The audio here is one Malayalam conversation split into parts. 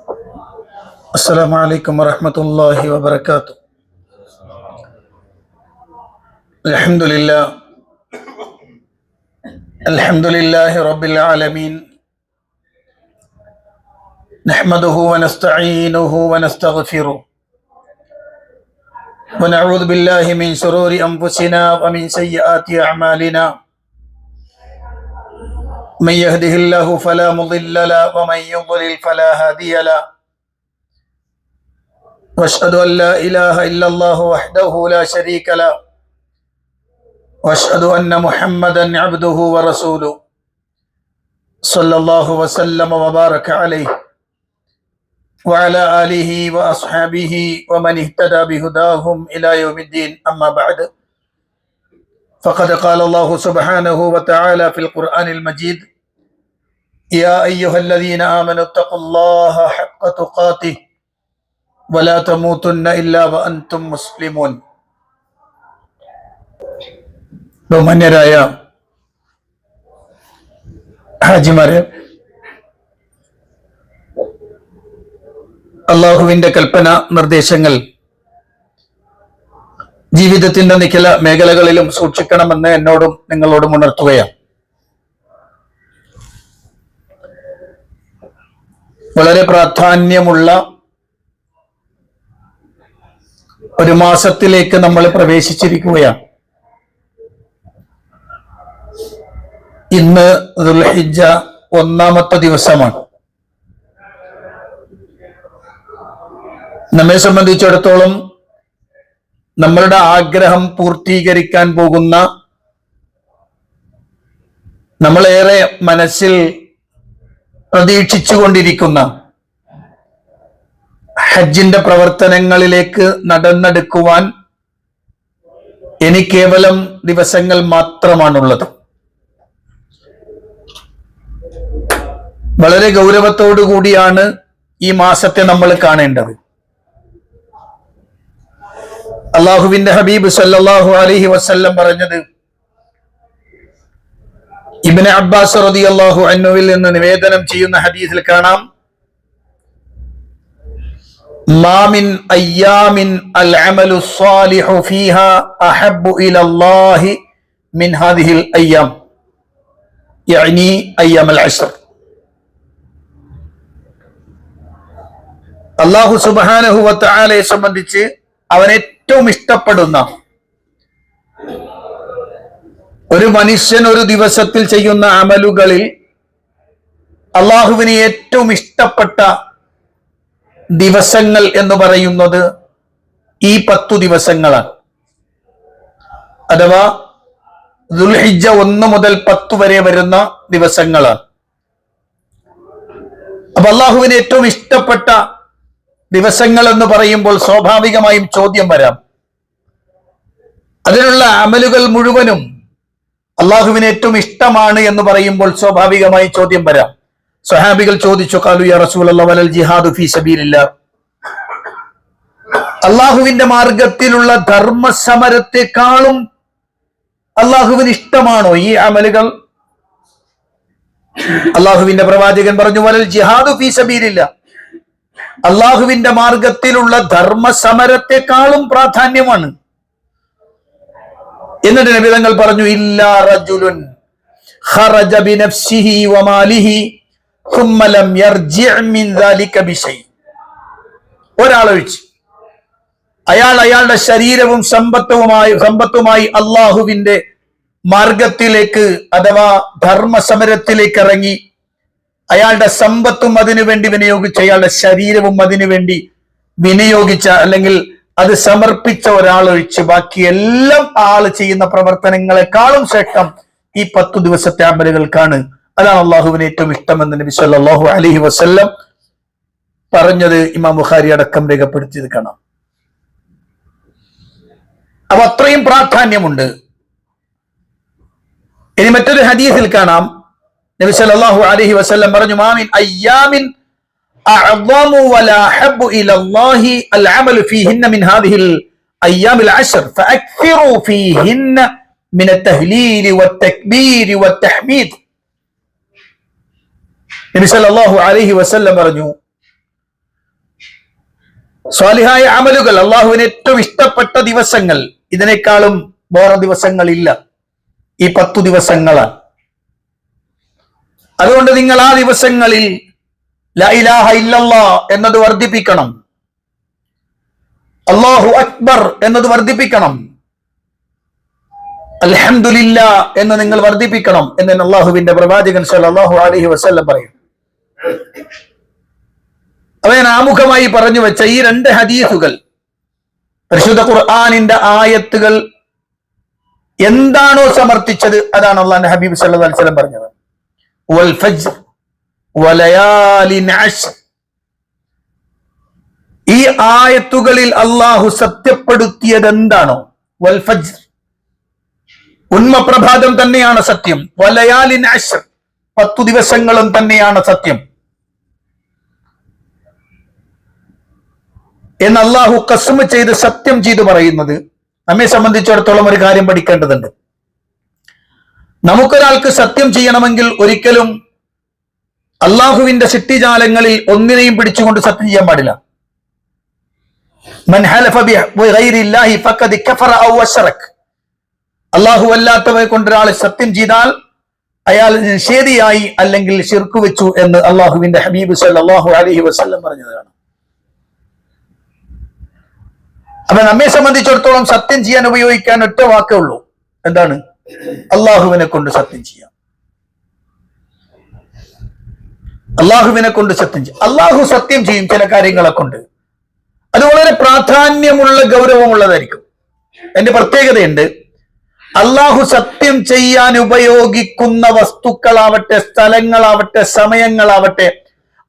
السلام عليكم ورحمة الله وبركاته. الحمد لله الحمد لله رب العالمين، نحمده ونستعينه ونستغفره ونعوذ بالله من شرور أنفسنا ومن سيئات أعمالنا، من يهده الله فلا مضل له ومن يضلل فلا هادي له، واشهد ان لا اله الا الله وحده لا شريك له، واشهد ان محمدا عبده ورسوله صلى الله وسلم وبارك عليه وعلى اله واصحابه ومن اهتدى بهداهم الى يوم الدين. اما بعد، فقد قال الله سبحانه وتعالى في القرآن المجيد: يا أيها الذين آمنوا اتقوا الله حق تقاته ولا تموتن إلا وأنتم مسلمون. ബഹുമാന്യരായ ഹാജിമാരെ, അള്ളാഹുവിന്റെ കൽപ്പന നിർദ്ദേശങ്ങൾ ജീവിതത്തിന്റെ നിഖില മേഖലകളിലും സൂക്ഷിക്കണമെന്ന് എന്നോടും നിങ്ങളോടും ഉണർത്തുകയാണ്. വളരെ പ്രാധാന്യമുള്ള ഒരു മാസത്തിലേക്ക് നമ്മൾ പ്രവേശിച്ചിരിക്കുകയാണ്. ഇന്ന് ദുൽഹിജ്ജ 1-ാമത്തെ ദിവസമാണ്. നമ്മെ സംബന്ധിച്ചിടത്തോളം നമ്മളുടെ ആഗ്രഹം പൂർത്തീകരിക്കാൻ പോകുന്ന, നമ്മളേറെ മനസ്സിൽ പ്രതീക്ഷിച്ചുകൊണ്ടിരിക്കുന്ന ഹജ്ജിന്റെ പ്രവർത്തനങ്ങളിലേക്ക് നടന്നെടുക്കുവാൻ ഇനി കേവലം ദിവസങ്ങൾ മാത്രമാണുള്ളത്. വളരെ ഗൗരവത്തോടു കൂടിയാണ് ഈ മാസത്തെ നമ്മൾ കാണേണ്ടത്. അള്ളാഹുവിന്റെ ഹബീബ് സല്ലല്ലാഹു അലൈഹി വസല്ലം പറഞ്ഞത്, ഇബ്നു അബ്ബാസ് റളിയല്ലാഹു അൻഹുവിൽ നിന്ന് നിവേദനം ചെയ്യുന്ന ഹദീസിൽ കാണാം: മാ മിൻ അയ്യാമിൻ അൽ അമലു സ്വാലിഹു ഫീഹാ അഹബ്ബു ഇലല്ലാഹി മിൻ ഹാദിഹിൽ അയ്യാം, യഅനി അയ്യാമുൽ അശ്ർ. അല്ലാഹു സുബ്ഹാനഹു വ തആലയെ സംബന്ധിച്ച് അവൻ ഏറ്റവും ഇഷ്ടപ്പെടുന്ന ഒരു മനുഷ്യൻ ഒരു ദിവസത്തിൽ ചെയ്യുന്ന അമലുകളിൽ അള്ളാഹുവിന് ഏറ്റവും ഇഷ്ടപ്പെട്ട ദിവസങ്ങൾ എന്ന് പറയുന്നത് ഈ 10 ദിവസങ്ങളാണ്. അഥവാ ദുൽഹിജ്ജ 1 മുതൽ 10 വരെ വരുന്ന ദിവസങ്ങളാണ്. അപ്പൊ അള്ളാഹുവിന് ഏറ്റവും ഇഷ്ടപ്പെട്ട ദിവസങ്ങൾ എന്ന് പറയുമ്പോൾ സ്വാഭാവികമായും ചോദ്യം വരാം, അതിനുള്ള അമലുകൾ മുഴുവനും അള്ളാഹുവിന് ഏറ്റവും ഇഷ്ടമാണ് എന്ന് പറയുമ്പോൾ സ്വാഭാവികമായി ചോദ്യം വരാം. സ്വഹാബികൾ ചോദിച്ചു: ഖാലു യാ റസൂലല്ലാഹ് വലൽ ജിഹാദു ഫീ സബീലില്ലാഹ്, അള്ളാഹുവിന്റെ മാർഗത്തിലുള്ള ധർമ്മസമരത്തെക്കാളും അള്ളാഹുവിന് ഇഷ്ടമാണോ ഈ അമലുകൾ? അള്ളാഹുവിന്റെ പ്രവാചകൻ പറഞ്ഞു: വലൽ ജിഹാദു ഫീ സബീലില്ലാഹ്, അള്ളാഹുവിന്റെ മാർഗത്തിലുള്ള ധർമ്മസമരത്തെക്കാളും പ്രാധാന്യമാണ്. എന്നിട്ട് നബി തങ്ങൾ പറഞ്ഞു: ഇല്ലാ റജുലുൻ ഖറജ ബിനഫ്സിഹി വമാലിഹി ثم لم يرجع من ذلك بشيء. ഒരാളൊഴിച്ച് അയാളുടെ ശരീരവും സമ്പത്തുമായി അള്ളാഹുവിന്റെ മാർഗത്തിലേക്ക് അഥവാ ധർമ്മസമരത്തിലേക്ക് ഇറങ്ങി, അയാളുടെ സമ്പത്തും അതിനുവേണ്ടി വിനിയോഗിച്ച, അയാളുടെ ശരീരവും അതിനുവേണ്ടി വിനിയോഗിച്ച, അല്ലെങ്കിൽ അത് സമർപ്പിച്ച ഒരാളൊഴിച്ച് ബാക്കി എല്ലാം ആള് ചെയ്യുന്ന പ്രവർത്തനങ്ങളെക്കാളും ശ്രേഷ്ഠം ഈ 10 ദിവസത്തെ അമലുകൾക്കാണ്. അതാണ് അള്ളാഹുവിന് ഏറ്റവും ഇഷ്ടമെന്ന് നബി സല്ലല്ലാഹു അലൈഹി വസല്ലം പറഞ്ഞത് ഇമാം ബുഖാരി അടക്കം രേഖപ്പെടുത്തിയത് കാണാം. അപ്പൊ അത്രയും പ്രാധാന്യമുണ്ട്. ഇനി മറ്റൊരു ഹദീസിൽ കാണാം, നബി സല്ലല്ലാഹു അലൈഹി വസല്ലം പറഞ്ഞു: മാ മിൻ അയ്യാമിൻ അഅ്ളമു വലാ അഹബ്ബു ഇലല്ലാഹി അൽ അമലു ഫീഹിന്ന മിൻ ഹാദിഹിൽ അയ്യാമിൽ അശ്ർ ഫഅക്സിറു ഫീഹിന്ന മിന അത്തഹ്ലീൽ വത്തക്ബീർ വത്തഹ്മീദ്. നബി സല്ലല്ലാഹു അലൈഹി വസല്ലം പറഞ്ഞു, സ്വാലിഹായ അമലുകൾ, അള്ളാഹുവിന് ഏറ്റവും ഇഷ്ടപ്പെട്ട ദിവസങ്ങൾ, ഇതിനേക്കാളും വേറെ ദിവസങ്ങളില്ല. ഈ 10 ദിവസങ്ങളാണ്. അതുകൊണ്ട് നിങ്ങൾ ആ ദിവസങ്ങളിൽ ലാ ഇലാഹ ഇല്ലല്ലാഹ് എന്നത് വർദ്ധിപ്പിക്കണം, അല്ലാഹു അക്ബർ എന്നത് വർദ്ധിപ്പിക്കണം, അൽഹംദുലില്ലാഹ് എന്ന് നിങ്ങൾ വർദ്ധിപ്പിക്കണം എന്ന് അള്ളാഹുവിന്റെ പ്രവാചകൻ സല്ലല്ലാഹു അലൈഹി വസല്ലം പറയും. അവ ഞാൻ ആമുഖമായി പറഞ്ഞു വെച്ച ഈ 2 ഹദീസുകൾ, പരിശുദ്ധ ഖുർആനിന്റെ ആയത്തുകൾ എന്താണോ സമർത്ഥിച്ചത് അതാണ് അള്ളാഹുവിന്റെ ഹബീബ് സല്ലല്ലാഹു അലൈഹി വസല്ലം പറഞ്ഞത്. വൽ ഫജ്ർ വലയാലിൻ അശ്ർ. ഈ ആയത്തുകളിൽ അള്ളാഹു സത്യപ്പെടുത്തിയത് എന്താണോ, വൽ ഫജ്ർ ഉന്മപ്രഭാതം തന്നെയാണ് സത്യം, വലയാലിൻ അശ്ർ 10 ദിവസങ്ങളും തന്നെയാണ് സത്യം എന്ന് അള്ളാഹു ഖസ്മ് ചെയ്ത് സത്യം ചെയ്ത് പറയുന്നത് നമ്മെ സംബന്ധിച്ചിടത്തോളം ഒരു കാര്യം പഠിക്കേണ്ടതുണ്ട്. നമുക്കൊരാൾക്ക് സത്യം ചെയ്യണമെങ്കിൽ ഒരിക്കലും അള്ളാഹുവിന്റെ സൃഷ്ടിജാലങ്ങളിൽ ഒന്നിനെയും പിടിച്ചുകൊണ്ട് സത്യം ചെയ്യാൻ പാടില്ല. മൻ ഹലഫ ബിഗൈരില്ലാഹി ഫഖദ് കഫറ ഔ അശ്റക. അള്ളാഹു അല്ലാത്തവരെ കൊണ്ട് ഒരാൾ സത്യം ചെയ്താൽ അയാൾ നിഷേധിയായി അല്ലെങ്കിൽ ശിർക്ക് വെച്ചു എന്ന് അള്ളാഹുവിന്റെ ഹബീബ് സല്ലല്ലാഹു അലൈഹി വസല്ലം പറഞ്ഞതാണ്. അപ്പൊ നമ്മെ സംബന്ധിച്ചിടത്തോളം സത്യം ചെയ്യാൻ ഉപയോഗിക്കാൻ ഒറ്റ വാക്കേ ഉള്ളൂ. എന്താണ്? അള്ളാഹുവിനെ കൊണ്ട് സത്യം ചെയ്യാം. അള്ളാഹുവിനെ കൊണ്ട് സത്യം ചെയ്യും. അള്ളാഹു സത്യം ചെയ്യും ചില കാര്യങ്ങളെ കൊണ്ട്. അത് വളരെ പ്രാധാന്യമുള്ള ഗൗരവമുള്ളതായിരിക്കും. എന്റെ പ്രത്യേകതയുണ്ട്, അള്ളാഹു സത്യം ചെയ്യാൻ ഉപയോഗിക്കുന്ന വസ്തുക്കളാവട്ടെ, സ്ഥലങ്ങളാവട്ടെ, സമയങ്ങളാവട്ടെ,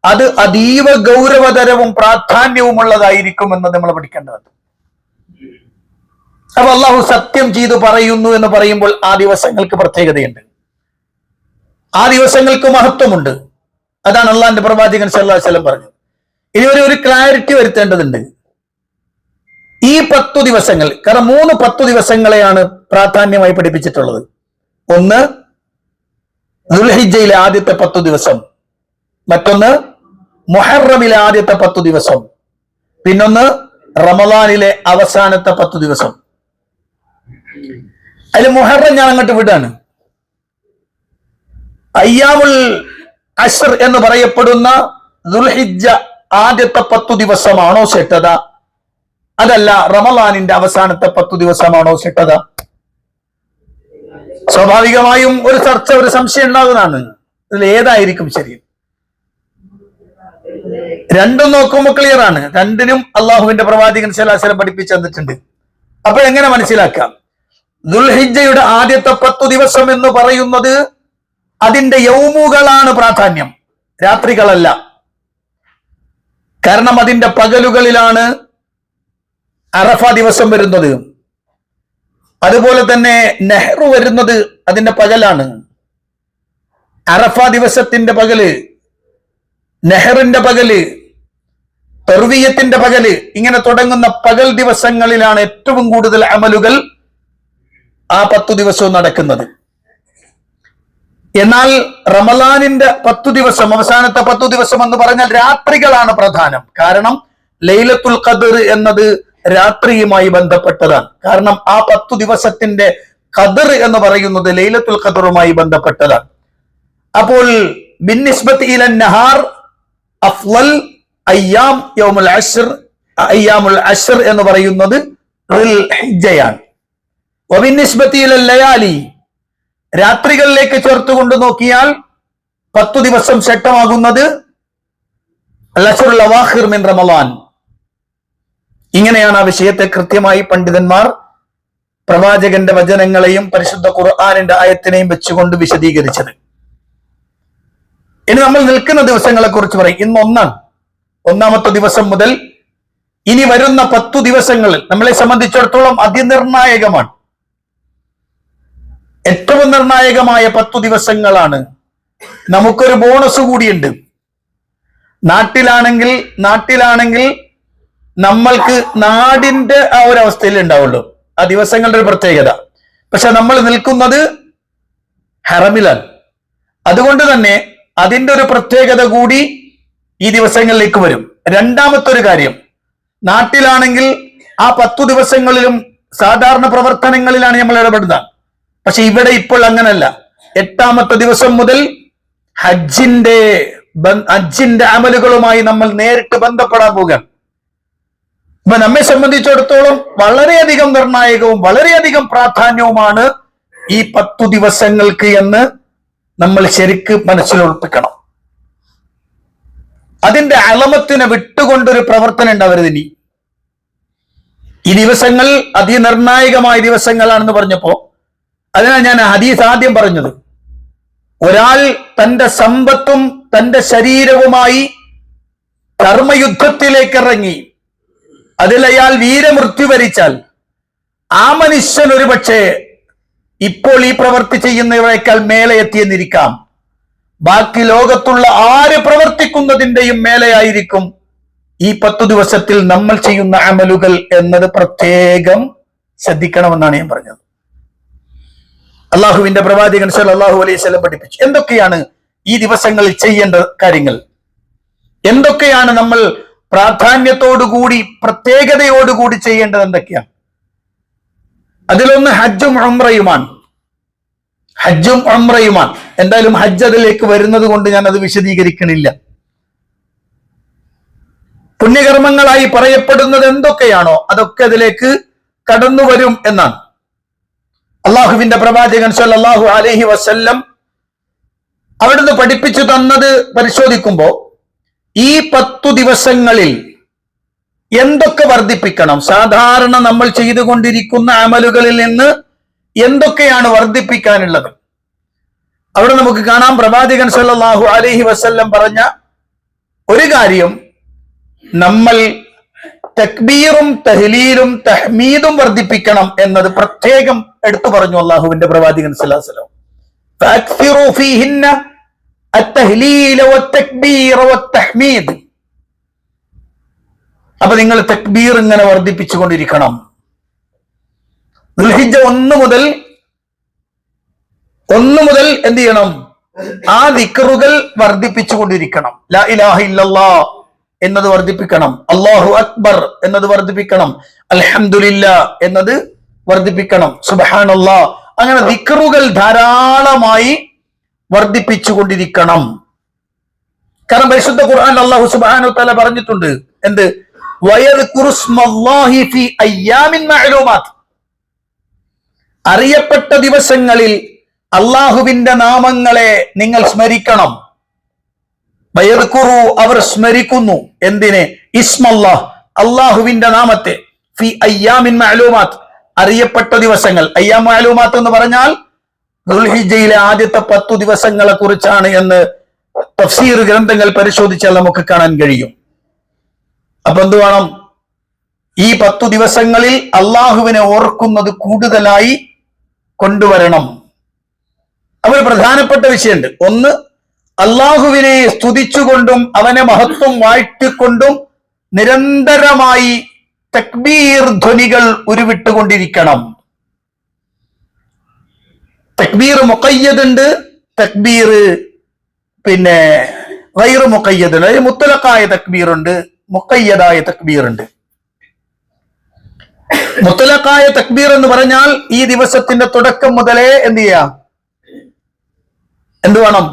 അത് അതീവ ഗൗരവതരവും പ്രാധാന്യവുമുള്ളതായിരിക്കും എന്ന് നമ്മൾ പഠിക്കേണ്ടതുണ്ട്. അപ്പൊ അള്ളാഹു സത്യം ചെയ്തു പറയുന്നു എന്ന് പറയുമ്പോൾ ആ ദിവസങ്ങൾക്ക് പ്രത്യേകതയുണ്ട്, ആ ദിവസങ്ങൾക്ക് മഹത്വമുണ്ട്. അതാണ് അള്ളാഹിന്റെ പ്രവാചകൻ സല്ലല്ലാഹു അലൈഹി വസല്ലം പറഞ്ഞത്. ഇനി ഒരു ക്ലാരിറ്റി വരുത്തേണ്ടതുണ്ട്. ഈ 10 ദിവസങ്ങൾ, കാരണം 10 ദിവസങ്ങളെയാണ് പ്രാധാന്യമായി പഠിപ്പിച്ചിട്ടുള്ളത്. ഒന്ന് ദുൽഹിജ്ജയിലെ ആദ്യത്തെ 10 ദിവസം, മറ്റൊന്ന് മുഹറമിലെ ആദ്യത്തെ 10 ദിവസം, പിന്നൊന്ന് റമളാനിലെ അവസാനത്തെ 10 ദിവസം. അതിൽ മുഹറം ഞാൻ അങ്ങോട്ട് വിടാണ്. അയ്യാമുൽ അശ്ർ എന്ന് പറയപ്പെടുന്ന ദുൽഹിജ്ജ ആദ്യത്തെ 10 ദിവസമാണോ ശ്രേഷ്ഠത, അതല്ല റമളാനിന്റെ അവസാനത്തെ 10 ദിവസമാണോ ശ്രേഷ്ഠത? സ്വാഭാവികമായും ഒരു ചർച്ച, ഒരു സംശയം ഉണ്ടാകുന്നതാണ്, ഇതിൽ ഏതായിരിക്കും ശരി? രണ്ടും നോക്കുമ്പോൾ ക്ലിയർ ആണ്. രണ്ടിനും അള്ളാഹുവിന്റെ പ്രവാചകൻ സല്ലല്ലാഹു അലൈഹി വസല്ലം പഠിപ്പിച്ചു തന്നിട്ടുണ്ട്. അപ്പോൾ എങ്ങനെ മനസ്സിലാക്കാം? ദുൽഹിജ്ജയുടെ ആദ്യത്തെ 10 ദിവസം എന്ന് പറയുന്നത് അതിന്റെ യൗമുകളാണ് പ്രാധാന്യം, രാത്രികളല്ല. കാരണം അതിന്റെ പകലുകളിലാണ് അറഫ ദിവസം വരുന്നത്. അതുപോലെ തന്നെ നെഹ്റു വരുന്നത് അതിന്റെ പകലാണ്. അറഫ ദിവസത്തിന്റെ പകല്, നെഹറിന്റെ പകല്, തർവിയത്തിന്റെ പകല്, ഇങ്ങനെ തുടങ്ങുന്ന പകൽ ദിവസങ്ങളിലാണ് ഏറ്റവും കൂടുതൽ അമലുകൾ ആ 10 ദിവസവും നടക്കുന്നത്. എന്നാൽ റമളാനിന്റെ 10 ദിവസം, അവസാനത്തെ 10 ദിവസം എന്ന് പറഞ്ഞാൽ രാത്രികളാണ് പ്രധാനം. കാരണം ലൈലത്തുൽ ഖദർ എന്നത് രാത്രിയുമായി ബന്ധപ്പെട്ടതാണ്. കാരണം ആ 10 ദിവസത്തിന്റെ ഖദർ എന്ന് പറയുന്നത് ലൈലത്തുൽ ഖദറുമായി ബന്ധപ്പെട്ടതാണ്. അപ്പോൾ ബിന്നിസ്ബത്ത് ഇലൻ നഹാർ അഫ്ളൽ അയ്യാം യൗമുൽ അശ്ർ, അയ്യാമുൽ അശ്ർ എന്ന് പറയുന്നത് ദുൽഹിജ്ജയാണ്. വബിന്നിസ്ബത്തി ഇലൽ ലയാലി, രാത്രികളിലേക്ക് ചേർത്തുകൊണ്ട് നോക്കിയാൽ 10 ദിവസം ശ്രേഷ്ഠമാകുന്നത് അൽ അശ്റുൽ അവാഖിർ മിൻ റമളാൻ. ഇങ്ങനെയാണ് ആ വിഷയത്തെ കൃത്യമായി പണ്ഡിതന്മാർ പ്രവാചകന്റെ വചനങ്ങളെയും പരിശുദ്ധ ഖുർആനിന്റെ ആയത്തിനെയും വെച്ചുകൊണ്ട് വിശദീകരിച്ചത്. ഇനി നമ്മൾ നിൽക്കുന്ന ദിവസങ്ങളെ കുറിച്ച് പറയും. ഇന്ന് ഒന്നാമത്തെ ദിവസം മുതൽ ഇനി വരുന്ന 10 ദിവസങ്ങൾ നമ്മളെ സംബന്ധിച്ചിടത്തോളം അതിനിർണായകമാണ്. ഏറ്റവും നിർണായകമായ 10 ദിവസങ്ങളാണ്. നമുക്കൊരു ബോണസ് കൂടിയുണ്ട്. നാട്ടിലാണെങ്കിൽ നമ്മൾക്ക് നാടിന്റെ ആ ഒരു അവസ്ഥയിൽ ഉണ്ടാവുള്ളൂ ആ ദിവസങ്ങളുടെ ഒരു പ്രത്യേകത. പക്ഷെ നമ്മൾ നിൽക്കുന്നത് ഹറമിലാണ്. അതുകൊണ്ട് തന്നെ അതിന്റെ ഒരു പ്രത്യേകത കൂടി ഈ ദിവസങ്ങളിലേക്ക് വരും. രണ്ടാമത്തെ ഒരു കാര്യം, നാട്ടിലാണെങ്കിൽ ആ 10 ദിവസങ്ങളിലും സാധാരണ പ്രവർത്തനങ്ങളിലാണ് നമ്മൾ ഇടപെടുന്നത്. പക്ഷെ ഇവിടെ ഇപ്പോൾ അങ്ങനല്ല. 8ാമത്തെ ദിവസം മുതൽ ഹജ്ജിന്റെ അമലുകളുമായി നമ്മൾ നേരിട്ട് ബന്ധപ്പെടാൻ പോകുകയാണ്. അപ്പൊ നമ്മെ സംബന്ധിച്ചിടത്തോളം വളരെയധികം നിർണായകവും വളരെയധികം പ്രാധാന്യവുമാണ് ഈ 10 ദിവസങ്ങൾക്ക് എന്ന് നമ്മൾ ശരിക്ക് മനസ്സിലുറപ്പിക്കണം. അതിന്റെ അളമത്തിനെ വിട്ടുകൊണ്ടൊരു പ്രവർത്തനം ഉണ്ടാവരുത്. ഈ ദിവസങ്ങൾ അതിനിർണായകമായ ദിവസങ്ങളാണെന്ന് പറഞ്ഞപ്പോ അതിനാണ് ഞാൻ ഹദീസ് ആദ്യം പറഞ്ഞത്. ഒരാൾ തന്റെ സമ്പത്തും തന്റെ ശരീരവുമായി കർമ്മയുദ്ധത്തിലേക്ക് ഇറങ്ങി അതിൽ അയാൾ വീരമൃത്യു വരിച്ചാൽ ആ മനുഷ്യൻ ഒരുപക്ഷെ ഇപ്പോൾ ഈ പ്രവൃത്തി ചെയ്യുന്നവരെക്കാൾ മേലെ എത്തിയെന്നിരിക്കാം. ബാക്കി ലോകത്തുള്ള ആര് പ്രവർത്തിക്കുന്നതിന്റെയും മേലെയായിരിക്കും ഈ 10 ദിവസത്തിൽ നമ്മൾ ചെയ്യുന്ന അമലുകൾ എന്നത് പ്രത്യേകം ശ്രദ്ധിക്കണമെന്നാണ് ഞാൻ പറഞ്ഞത്. അള്ളാഹുവിന്റെ പ്രവാചകൻ സല്ലല്ലാഹു അലൈഹി വസല്ലം പഠിപ്പിച്ചു എന്തൊക്കെയാണ് ഈ ദിവസങ്ങളിൽ ചെയ്യേണ്ട കാര്യങ്ങൾ, എന്തൊക്കെയാണ് നമ്മൾ പ്രാധാന്യത്തോടുകൂടി പ്രത്യേകതയോടുകൂടി ചെയ്യേണ്ടത് എന്തൊക്കെയാണ്. അതിലൊന്ന് ഹജ്ജും ഉംറയുമാണ്. എന്തായാലും ഹജ്ജ് അതിലേക്ക് വരുന്നത് കൊണ്ട് ഞാൻ അത് വിശദീകരിക്കണില്ല. പുണ്യകർമ്മങ്ങളായി പറയപ്പെടുന്നത് എന്തൊക്കെയാണോ അതൊക്കെ അതിലേക്ക് കടന്നു വരും എന്നാണ്. അള്ളാഹുവിന്റെ പ്രവാചകൻ സല്ലല്ലാഹു അലൈഹി വസല്ലം അവിടുന്ന് പഠിപ്പിച്ചു തന്നത് പരിശോധിക്കുമ്പോ ഈ 10 ദിവസങ്ങളിൽ എന്തൊക്കെ വർദ്ധിപ്പിക്കണം, സാധാരണ നമ്മൾ ചെയ്തുകൊണ്ടിരിക്കുന്ന അമലുകളിൽ നിന്ന് എന്തൊക്കെയാണ് വർദ്ധിപ്പിക്കാനുള്ളത്. അവിടെ നമുക്ക് കാണാം പ്രവാചകൻ സല്ലല്ലാഹു അലൈഹി വസല്ലം പറഞ്ഞ ഒരു കാര്യം, നമ്മൾ തക്ബീറും തഹ്ലീലും തഹ്മീദും വർദ്ധിപ്പിക്കണം എന്നത് പ്രത്യേകം എടുത്തു പറഞ്ഞു അള്ളാഹുവിന്റെ പ്രവാചകൻ സല്ലല്ലാഹു അലൈഹി വസല്ലം. ഫഅക്സിറൂ ഫീഹിന്ന അത്തഹ്ലീല വത്തക്ബീറ വത്തഹ്മീദ്. അപ്പൊ നിങ്ങൾ തക്ബീർ ഇങ്ങനെ വർദ്ധിപ്പിച്ചുകൊണ്ടിരിക്കണം. ദുൽഹിജ്ജ 1 മുതൽ എന്ത് ചെയ്യണം, ആ ദിക്റുകൾ വർദ്ധിപ്പിച്ചുകൊണ്ടിരിക്കണം. ലാ ഇലാഹ ഇല്ലല്ലാഹ് എന്നത് വർദ്ധിപ്പിക്കണം, അല്ലാഹു അക്ബർ എന്നത് വർദ്ധിപ്പിക്കണം, അൽഹംദുലില്ലാഹ് എന്നത് വർദ്ധിപ്പിക്കണം, സുബ്ഹാനല്ലാഹ്. അങ്ങനെ ദിക്റുകൾ ധാരാളമായി വർദ്ധിപ്പിച്ചുകൊണ്ടിരിക്കണം. കാരണം പരിശുദ്ധ ഖുർആൻ അല്ലാഹു സുബ്ഹാനഹു വതആല പറഞ്ഞിട്ടുണ്ട് എന്ത്, വയദ്കുറുസ്മല്ലാഹി ഫീ അയ്യാമിൻ മഅലൂമാത്ത്. അറിയപ്പെട്ട ദിവസങ്ങളിൽ അള്ളാഹുവിന്റെ നാമങ്ങളെ നിങ്ങൾ സ്മരിക്കണം. വയദ്കുറു, അവർ സ്മരിക്കുന്നു. എന്തിനെ? ഇസ്മല്ലാഹ്, അള്ളാഹുവിന്റെ നാമത്തെ. ഫി അയ്യാമിൻ മഅലൂമാത്ത്, അറിയപ്പെട്ട ദിവസങ്ങൾ. അയ്യാം മഅലൂമാത്ത് എന്ന് പറഞ്ഞാൽ ദുൽഹിജ്ജയിലെ ആദ്യത്തെ 10 ദിവസങ്ങളെ കുറിച്ചാണ് എന്ന് തഫ്സീർ ഗ്രന്ഥങ്ങൾ പരിശോധിച്ചാൽ നമുക്ക് കാണാൻ കഴിയും. അപ്പൊ എന്ത് വേണം? ഈ 10 ദിവസങ്ങളിൽ അള്ളാഹുവിനെ ഓർക്കുന്നത് കൂടുതലായി കൊണ്ടുവരണം. അവർ പ്രധാനപ്പെട്ട വിഷയമുണ്ട്. ഒന്ന്, അള്ളാഹുവിനെ സ്തുതിച്ചുകൊണ്ടും അവനെ മഹത്വം വാഴ്ത്തിക്കൊണ്ടും നിരന്തരമായി തക്ബീർ ധ്വനികൾ ഉരുവിട്ടുകൊണ്ടിരിക്കണം. തക്ബീർ മുഖയ്യദ് ഉണ്ട്, തക്ബീർ ഗൈർ മുഖയ്യദ് ഉണ്ട്. അതായത് മുത്തലഖായ തക്ബീർ ഉണ്ട്, മുഖയ്യദായ തക്ബീർ ഉണ്ട്. മുത്തലഖായ തക്ബീർ എന്ന് പറഞ്ഞാൽ ഈ ദിവസത്തിന്റെ തുടക്കം മുതലേ എന്ത് ചെയ്യാം, എന്ത് വേണം?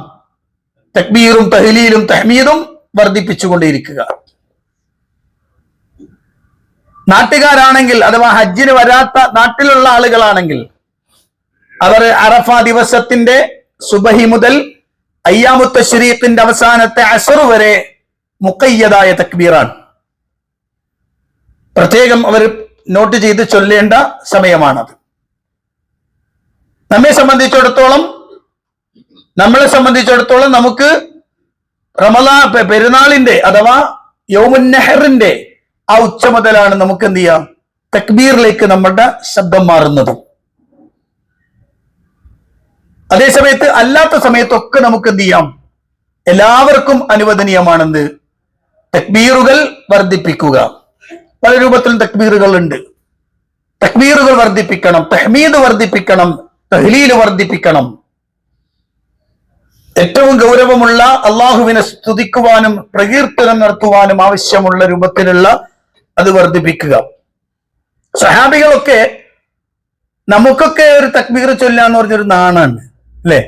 തക്ബീറും തഹ്ലീലും തഹ്മീദും വർദ്ധിപ്പിച്ചുകൊണ്ടേയിരിക്കുക. നാട്ടുകാരാണെങ്കിൽ അഥവാ ഹജ്ജിന് വരാത്ത നാട്ടിലുള്ള ആളുകളാണെങ്കിൽ അവർ അറഫ ദിവസത്തിന്റെ സുബഹി മുതൽ അയ്യാമു തശ്രീഖിന്റെ അവസാനത്തെ അസ്ർ വരെ മുഖയ്യദായ തക്ബീറാണ്. പ്രത്യേകം അവർ നോട്ട് ചെയ്ത് ചൊല്ലേണ്ട സമയമാണത്. നമ്മളെ സംബന്ധിച്ചിടത്തോളം നമുക്ക് പെരുന്നാളിന്റെ അഥവാ യൗമുൻ നഹറിന്റെ ആ ഉച്ച മുതലാണ് നമുക്ക് എന്ത് ചെയ്യാം, തക്ബീറിലേക്ക് നമ്മുടെ ശബ്ദം മാറുന്നത്. അതേസമയത്ത് അല്ലാത്ത സമയത്തൊക്കെ നമുക്ക് എന്ത് ചെയ്യാം, എല്ലാവർക്കും അനുവദനീയമാണെന്ന് തക്ബീറുകൾ വർദ്ധിപ്പിക്കുക. പല രൂപത്തിലും തക്ബീറുകൾ ഉണ്ട്. തക്ബീറുകൾ വർദ്ധിപ്പിക്കണം, തഹ്മീദ് വർദ്ധിപ്പിക്കണം, തഹ്ലീൽ വർദ്ധിപ്പിക്കണം. ഏറ്റവും ഗൗരവമുള്ള അള്ളാഹുവിനെ സ്തുതിക്കുവാനും പ്രകീർത്തനം നടത്തുവാനും ആവശ്യമുള്ള രൂപത്തിലുള്ള അത് വർദ്ധിപ്പിക്കുക. സഹാബികളൊക്കെ നമുക്കൊക്കെ ഒരു തക്ബീർ ചൊല്ലാന്ന് പറഞ്ഞൊരു നാണാണ് അല്ലെ.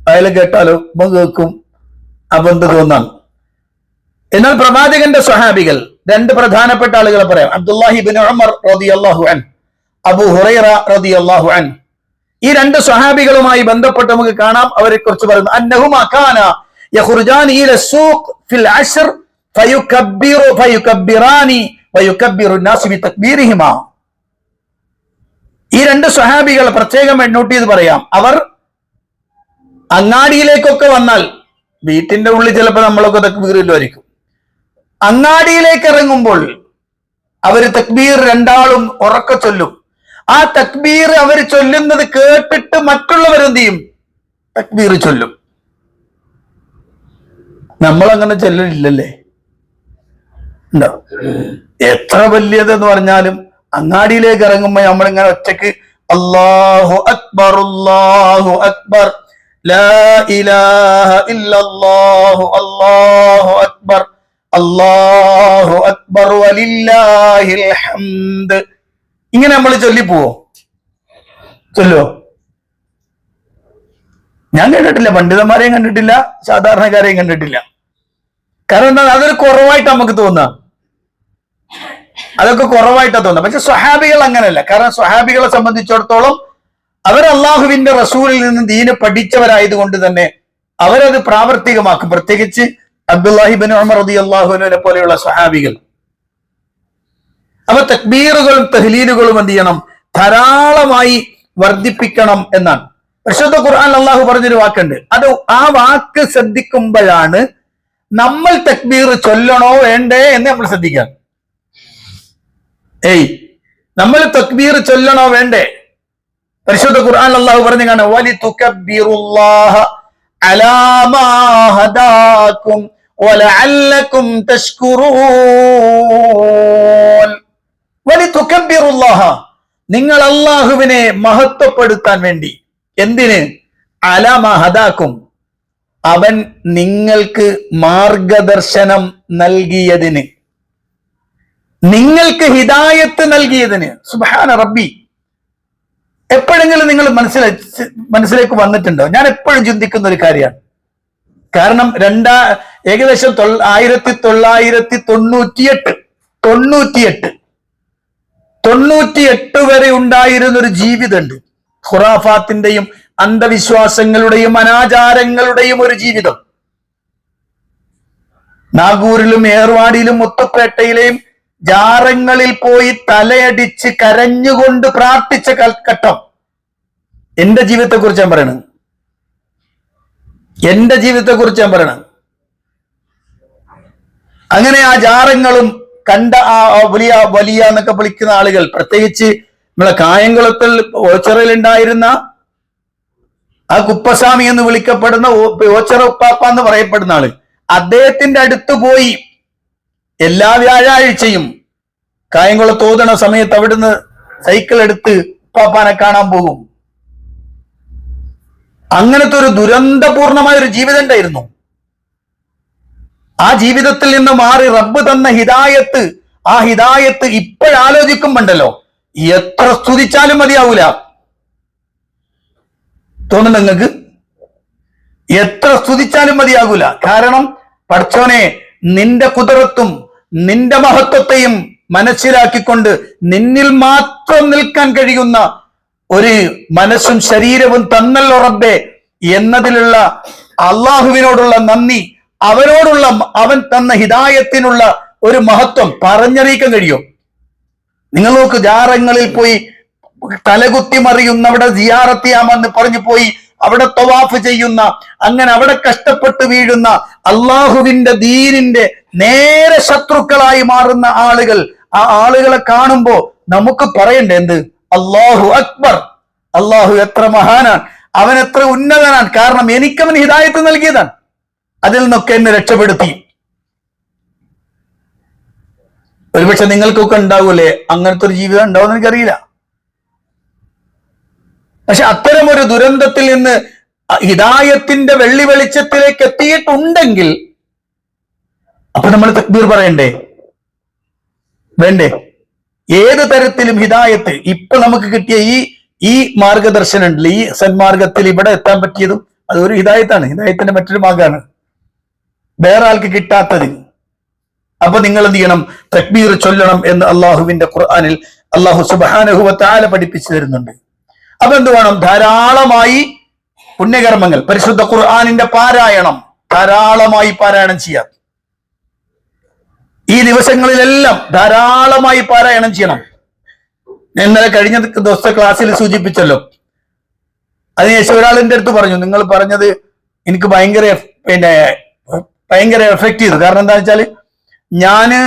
അയാൾ കേട്ടാലോ കേൾക്കും, അബന്ധ തോന്നാണ്. എന്നാൽ പ്രവാചകന്റെ സ്വഹാബികൾ രണ്ട് പ്രധാനപ്പെട്ട ആളുകളെ പറയാം. അബ്ദുല്ലാഹി ഇബ്നു ഉമർ റളിയല്ലാഹു അൻഹു, അബൂ ഹുറൈറ റളിയല്ലാഹു അൻഹു. ഈ രണ്ട് സ്വഹാബികളുമായി ബന്ധപ്പെട്ട് നമുക്ക് കാണാം, അവരെ കുറിച്ച് പറയുന്നു. അന്നഹുമാ കാന യഖ്റുജാനി ഇല സൂഖ് ഫിൽ അശ്ർ ഫയുകബ്ബിറാനി വയുകബ്ബിറു നാസ് ബിതക്ബീരിഹിമാ. ഈ രണ്ട് സ്വഹാബികൾ പ്രത്യേകം നോട്ട് ചെയ്ത് പറയാം. അവർ അങ്ങാടിയിലേക്കൊക്കെ വന്നാൽ, വീട്ടിന്റെ ഉള്ളിൽ ചിലപ്പോൾ നമ്മളൊക്കെ തക്ബീർ ഇല്ലായിരിക്കും, അങ്ങാടിയിലേക്ക് ഇറങ്ങുമ്പോൾ അവര് തക്ബീർ രണ്ടാളും ഉറക്കെ ചൊല്ലും. ആ തക്ബീർ അവർ ചൊല്ലുന്നത് കേട്ടിട്ട് മറ്റുള്ളവരെന്ത് ചെയ്യും? തക്ബീർ ചൊല്ലും. നമ്മൾ അങ്ങനെ ചൊല്ലലില്ലല്ലേ? ഉണ്ടോ? എത്ര വലിയതെന്ന് പറഞ്ഞാലും അങ്ങാടിയിലേക്ക് ഇറങ്ങുമ്പോൾ നമ്മളിങ്ങനെ ഒറ്റക്ക് അല്ലാഹു അക്ബർ അല്ലാഹു അക്ബർ ലാ ഇലാഹ ഇല്ലല്ലാഹു അല്ലാഹു അക്ബർ അല്ലാഹു അക്ബർ വലില്ലാഹിൽ ഹംദ്, ഇങ്ങനെ നമ്മൾ ചൊല്ലിപ്പോവോ? ചൊല്ലുവോ? ഞാൻ കണ്ടിട്ടില്ല, പണ്ഡിതന്മാരെയും കണ്ടിട്ടില്ല, സാധാരണക്കാരെയും കണ്ടിട്ടില്ല. കാരണം എന്താ? അതൊരു കുറവായിട്ട് നമുക്ക് തോന്നാം, അതൊക്കെ കുറവായിട്ടാ തോന്നുക. പക്ഷെ സ്വഹാബികൾ അങ്ങനെയല്ല. കാരണം സ്വഹാബികളെ സംബന്ധിച്ചിടത്തോളം അവർ അള്ളാഹുവിന്റെ റസൂലിൽ നിന്ന് ദീന് പഠിച്ചവരായതുകൊണ്ട് തന്നെ അവരത് പ്രാവർത്തികമാക്കും. പ്രത്യേകിച്ച് അബ്ദുല്ലാഹി ഇബ്നു ഉമർ റളിയല്ലാഹു അൻഹുവിനെ പോലെയുള്ള സ്വഹാബികൾ. അപ്പൊ തക്ബീറുകളും തഹ്ലീലുകളും എന്ത് ചെയ്യണം? ധാരാളമായി വർദ്ധിപ്പിക്കണം എന്നാണ്. പരിശുദ്ധ ഖുർആൻ അള്ളാഹു പറഞ്ഞൊരു വാക്കുണ്ട്. അത് ആ വാക്ക് ശ്രദ്ധിക്കുമ്പോഴാണ് നമ്മൾ തക്ബീർ ചൊല്ലണോ വേണ്ടേ എന്ന് നമ്മൾ ശ്രദ്ധിക്കാം. നമ്മൾ തക്ബീർ ചൊല്ലണോ വേണ്ടേ? പരിശുദ്ധ ഖുർആൻ അല്ലാഹു പറഞ്ഞു കാണാം, വലിതുകബ്ബിറുല്ലാഹ അലാ മാ ഹദാകും വലഅല്ലകും തശ്കുറൂൻ. വലിതുകബ്ബിറുല്ലാഹ, നിങ്ങൾ അല്ലാഹുവിനെ മഹത്വപ്പെടുത്താൻ വേണ്ടി. എന്തിന്? അലാ മാ ഹദാകും, അവൻ നിങ്ങൾക്ക് മാർഗദർശനം നൽകിയതിന്, നിങ്ങൾക്ക് ഹിദായത്ത് നൽകിയതിന്. സുബ്ഹാന റബ്ബി. എപ്പോഴെങ്കിലും നിങ്ങൾ മനസ്സിലേക്ക് വന്നിട്ടുണ്ടോ? ഞാൻ എപ്പോഴും ചിന്തിക്കുന്ന ഒരു കാര്യമാണ്. കാരണം ഏകദേശം 1998 വരെ ഉണ്ടായിരുന്ന ഒരു ജീവിതമുണ്ട്. ഖുറാഫാത്തിന്റെയും അന്ധവിശ്വാസങ്ങളുടെയും അനാചാരങ്ങളുടെയും ഒരു ജീവിതം. നാഗൂരിലും ഏർവാടിയിലും മുത്തുപേട്ടയിലെയും ജാറങ്ങളിൽ പോയി തലയടിച്ച് കരഞ്ഞുകൊണ്ട് പ്രാർത്ഥിച്ച ഘട്ടം. എന്റെ ജീവിതത്തെ കുറിച്ച് ഞാൻ പറയണത്. എന്റെ ജീവിതത്തെ കുറിച്ച് ഞാൻ പറയണത്. അങ്ങനെ ആ ജാറങ്ങളും കണ്ട ആ വലിയ വലിയ എന്നൊക്കെ വിളിക്കുന്ന ആളുകൾ, പ്രത്യേകിച്ച് നമ്മളെ കായംകുളത്തിൽ ഓച്ചിറയിൽ ഉണ്ടായിരുന്ന ആ കുപ്പസ്വാമി എന്ന് വിളിക്കപ്പെടുന്ന ഓച്ചിറ ഉപ്പാപ്പ എന്ന് പറയപ്പെടുന്ന ആള്, അദ്ദേഹത്തിന്റെ അടുത്ത് പോയി എല്ലാ വ്യാഴാഴ്ചയും കായംകുളത്ത് ഓതണ സമയത്ത് അവിടുന്ന് സൈക്കിൾ എടുത്ത് ഉപ്പാപ്പാനെ കാണാൻ പോകും. അങ്ങനത്തെ ഒരു ദുരന്തപൂർണമായ ഒരു ജീവിതം ഉണ്ടായിരുന്നു. ആ ജീവിതത്തിൽ നിന്ന് മാറി റബ്ബ് തന്ന ഹിദായത്ത്, ആ ഹിദായത്ത് ഇപ്പോഴാലോചിക്കുമ്പോണ്ടല്ലോ എത്ര സ്തുതിച്ചാലും മതിയാവൂല. തോന്നുന്നു നിങ്ങൾക്ക്? എത്ര സ്തുതിച്ചാലും മതിയാകൂല. കാരണം പടച്ചോനെ, നിന്റെ കുദറത്തും നിന്റെ മഹത്വത്തെയും മനസ്സിലാക്കിക്കൊണ്ട് നിന്നിൽ മാത്രം നിൽക്കാൻ കഴിയുന്ന ഒരു മനസ്സും ശരീരവും തന്നല്ലോ റബ്ബേ എന്നതിലുള്ള അള്ളാഹുവിനോടുള്ള നന്ദി, അവനോടുള്ള അവൻ തന്ന ഹിദായത്തിനുള്ള ഒരു മഹത്വം പറഞ്ഞറിയിക്കാൻ കഴിയും. നിങ്ങൾ നോക്ക്, ജാറങ്ങളിൽ പോയി തലകുത്തി മറിയുന്ന, അവിടെ സിയാറത്ത് ചെയ്യാമെന്ന് പറഞ്ഞു പോയി അവിടെ തവാഫ് ചെയ്യുന്ന, അങ്ങനെ അവിടെ കഷ്ടപ്പെട്ട് വീഴുന്ന, അള്ളാഹുവിന്റെ ദീനിന്റെ നേരെ ശത്രുക്കളായി മാറുന്ന ആളുകൾ, ആ ആളുകളെ കാണുമ്പോ നമുക്ക് പറയണ്ടേ എന്ത്? അല്ലാഹു അക്ബർ, അള്ളാഹു എത്ര മഹാനാണ്, അവൻ എത്ര ഉന്നതനാണ്. കാരണം എനിക്കവൻ ഹിദായത്ത് നൽകിയതാണ്, അതിൽ നിന്നൊക്കെ എന്നെ രക്ഷപ്പെടുത്തി. ഒരുപക്ഷെ നിങ്ങൾക്കൊക്കെ ഉണ്ടാവൂലേ അങ്ങനത്തെ ഒരു ജീവിതം? ഉണ്ടാവുമെന്ന് എനിക്കറിയില്ല. പക്ഷെ അത്തരം ഒരു ദുരന്തത്തിൽ നിന്ന് ഹിദായത്തിന്റെ വെള്ളി വെളിച്ചത്തിലേക്ക് എത്തിയിട്ടുണ്ടെങ്കിൽ അപ്പൊ നമ്മൾ തക്ബീർ പറയണ്ടേ? വേണ്ടേ? ഏത് തരത്തിലും ഹിദായത്ത് ഇപ്പൊ നമുക്ക് കിട്ടിയ ഈ മാർഗദർശനം ഉണ്ടല്ലോ, ഈ സന്മാർഗത്തിൽ ഇവിടെ എത്താൻ പറ്റിയതും അതൊരു ഹിദായത്താണ്. ഹിദായത്തിന്റെ മറ്റൊരു ഭാഗമാണ് വേറെ ആൾക്ക് കിട്ടാത്തത്. അപ്പൊ നിങ്ങൾ എന്ത് ചെയ്യണം? തക്ബീർ ചൊല്ലണം എന്ന് അള്ളാഹുവിന്റെ ഖുർആനിൽ അള്ളാഹു സുബ്ഹാനഹു വ തആല പഠിപ്പിച്ചു തരുന്നുണ്ട്. അപ്പൊ എന്ത് വേണം? ധാരാളമായി പുണ്യകർമ്മങ്ങൾ, പരിശുദ്ധ ഖുർആനിന്റെ പാരായണം ധാരാളമായി പാരായണം ചെയ്യാം. ഈ ദിവസങ്ങളിലെല്ലാം ധാരാളമായി പാരായണം ചെയ്യണം. ഇന്നലെ കഴിഞ്ഞ ദിവസത്തെ ക്ലാസ്സിൽ സൂചിപ്പിച്ചല്ലോ. അതിനുശേഷം ഒരാൾ എൻ്റെ അടുത്ത് പറഞ്ഞു, നിങ്ങൾ പറഞ്ഞത് എനിക്ക് ഭയങ്കര എഫക്ട് ചെയ്തു. കാരണം എന്താ വെച്ചാല് ഞാന്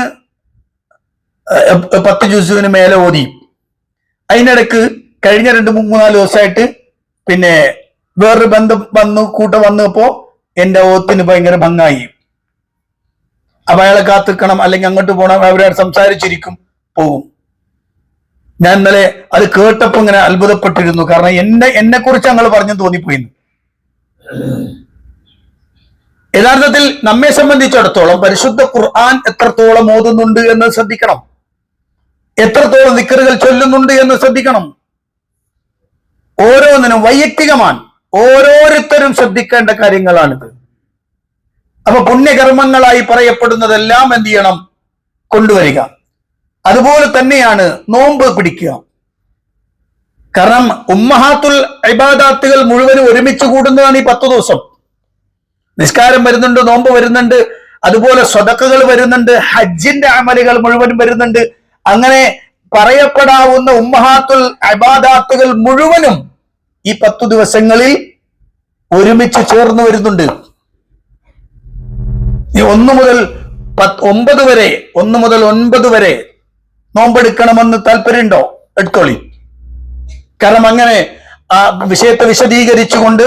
10 ജുസുവിന് മേലെ ഓതി. അതിനിടക്ക് കഴിഞ്ഞ 2-3-4 ദിവസമായിട്ട് വേറൊരു ബന്ധം വന്നപ്പോ എന്റെ ഓത്തിന് ഭയങ്കര ഭംഗായി. അപ്പൊ അയാളെ കാത്തിക്കണം, അല്ലെങ്കിൽ അങ്ങോട്ട് പോകണം, അവരോട് സംസാരിച്ചിരിക്കും, പോകും. ഞാൻ ഇന്നലെ അത് കേട്ടപ്പോ ഇങ്ങനെ അത്ഭുതപ്പെട്ടിരുന്നു. കാരണം എന്നെ കുറിച്ച് ഞങ്ങൾ പറഞ്ഞു തോന്നിപ്പോയി. യഥാർത്ഥത്തിൽ നമ്മെ സംബന്ധിച്ചിടത്തോളം പരിശുദ്ധ ഖുർആൻ എത്രത്തോളം ഓതുന്നുണ്ട് എന്ന് ശ്രദ്ധിക്കണം, എത്രത്തോളം ദിക്റുകൾ ചൊല്ലുന്നുണ്ട് എന്ന് ശ്രദ്ധിക്കണം. ഓരോന്നിനും വൈയക്തികമാണ്, ഓരോരുത്തരും ശ്രദ്ധിക്കേണ്ട കാര്യങ്ങളാണിത്. അപ്പൊ പുണ്യകർമ്മങ്ങളായി പറയപ്പെടുന്നതെല്ലാം എന്ത് ചെയ്യണം? കൊണ്ടുവരിക. അതുപോലെ തന്നെയാണ് നോമ്പ് പിടിക്കുക. കാരണം ഉമ്മഹാത്തുൽ ഇബാദാത്തുകൾ മുഴുവനും ഒരുമിച്ച് കൂടുന്നതാണ് ഈ 10 ദിവസം. നിസ്കാരം വരുന്നുണ്ട്, നോമ്പ് വരുന്നുണ്ട്, അതുപോലെ സ്വതക്കകൾ വരുന്നുണ്ട്, ഹജ്ജിന്റെ അമലുകൾ മുഴുവനും വരുന്നുണ്ട്. അങ്ങനെ പറയപ്പെടാവുന്ന ഉമ്മഹാത്തുൽ ഇബാദാത്തുകൾ മുഴുവനും ഈ 10 ദിവസങ്ങളിൽ ഒരുമിച്ച് ചേർന്ന് വരുന്നുണ്ട്. 1 മുതൽ 9 വരെ നോമ്പെടുക്കണമെന്ന് താല്പര്യമുണ്ടോ? എടുത്തോളി. കാരണം അങ്ങനെ ആ വിഷയത്തെ വിശദീകരിച്ചുകൊണ്ട്,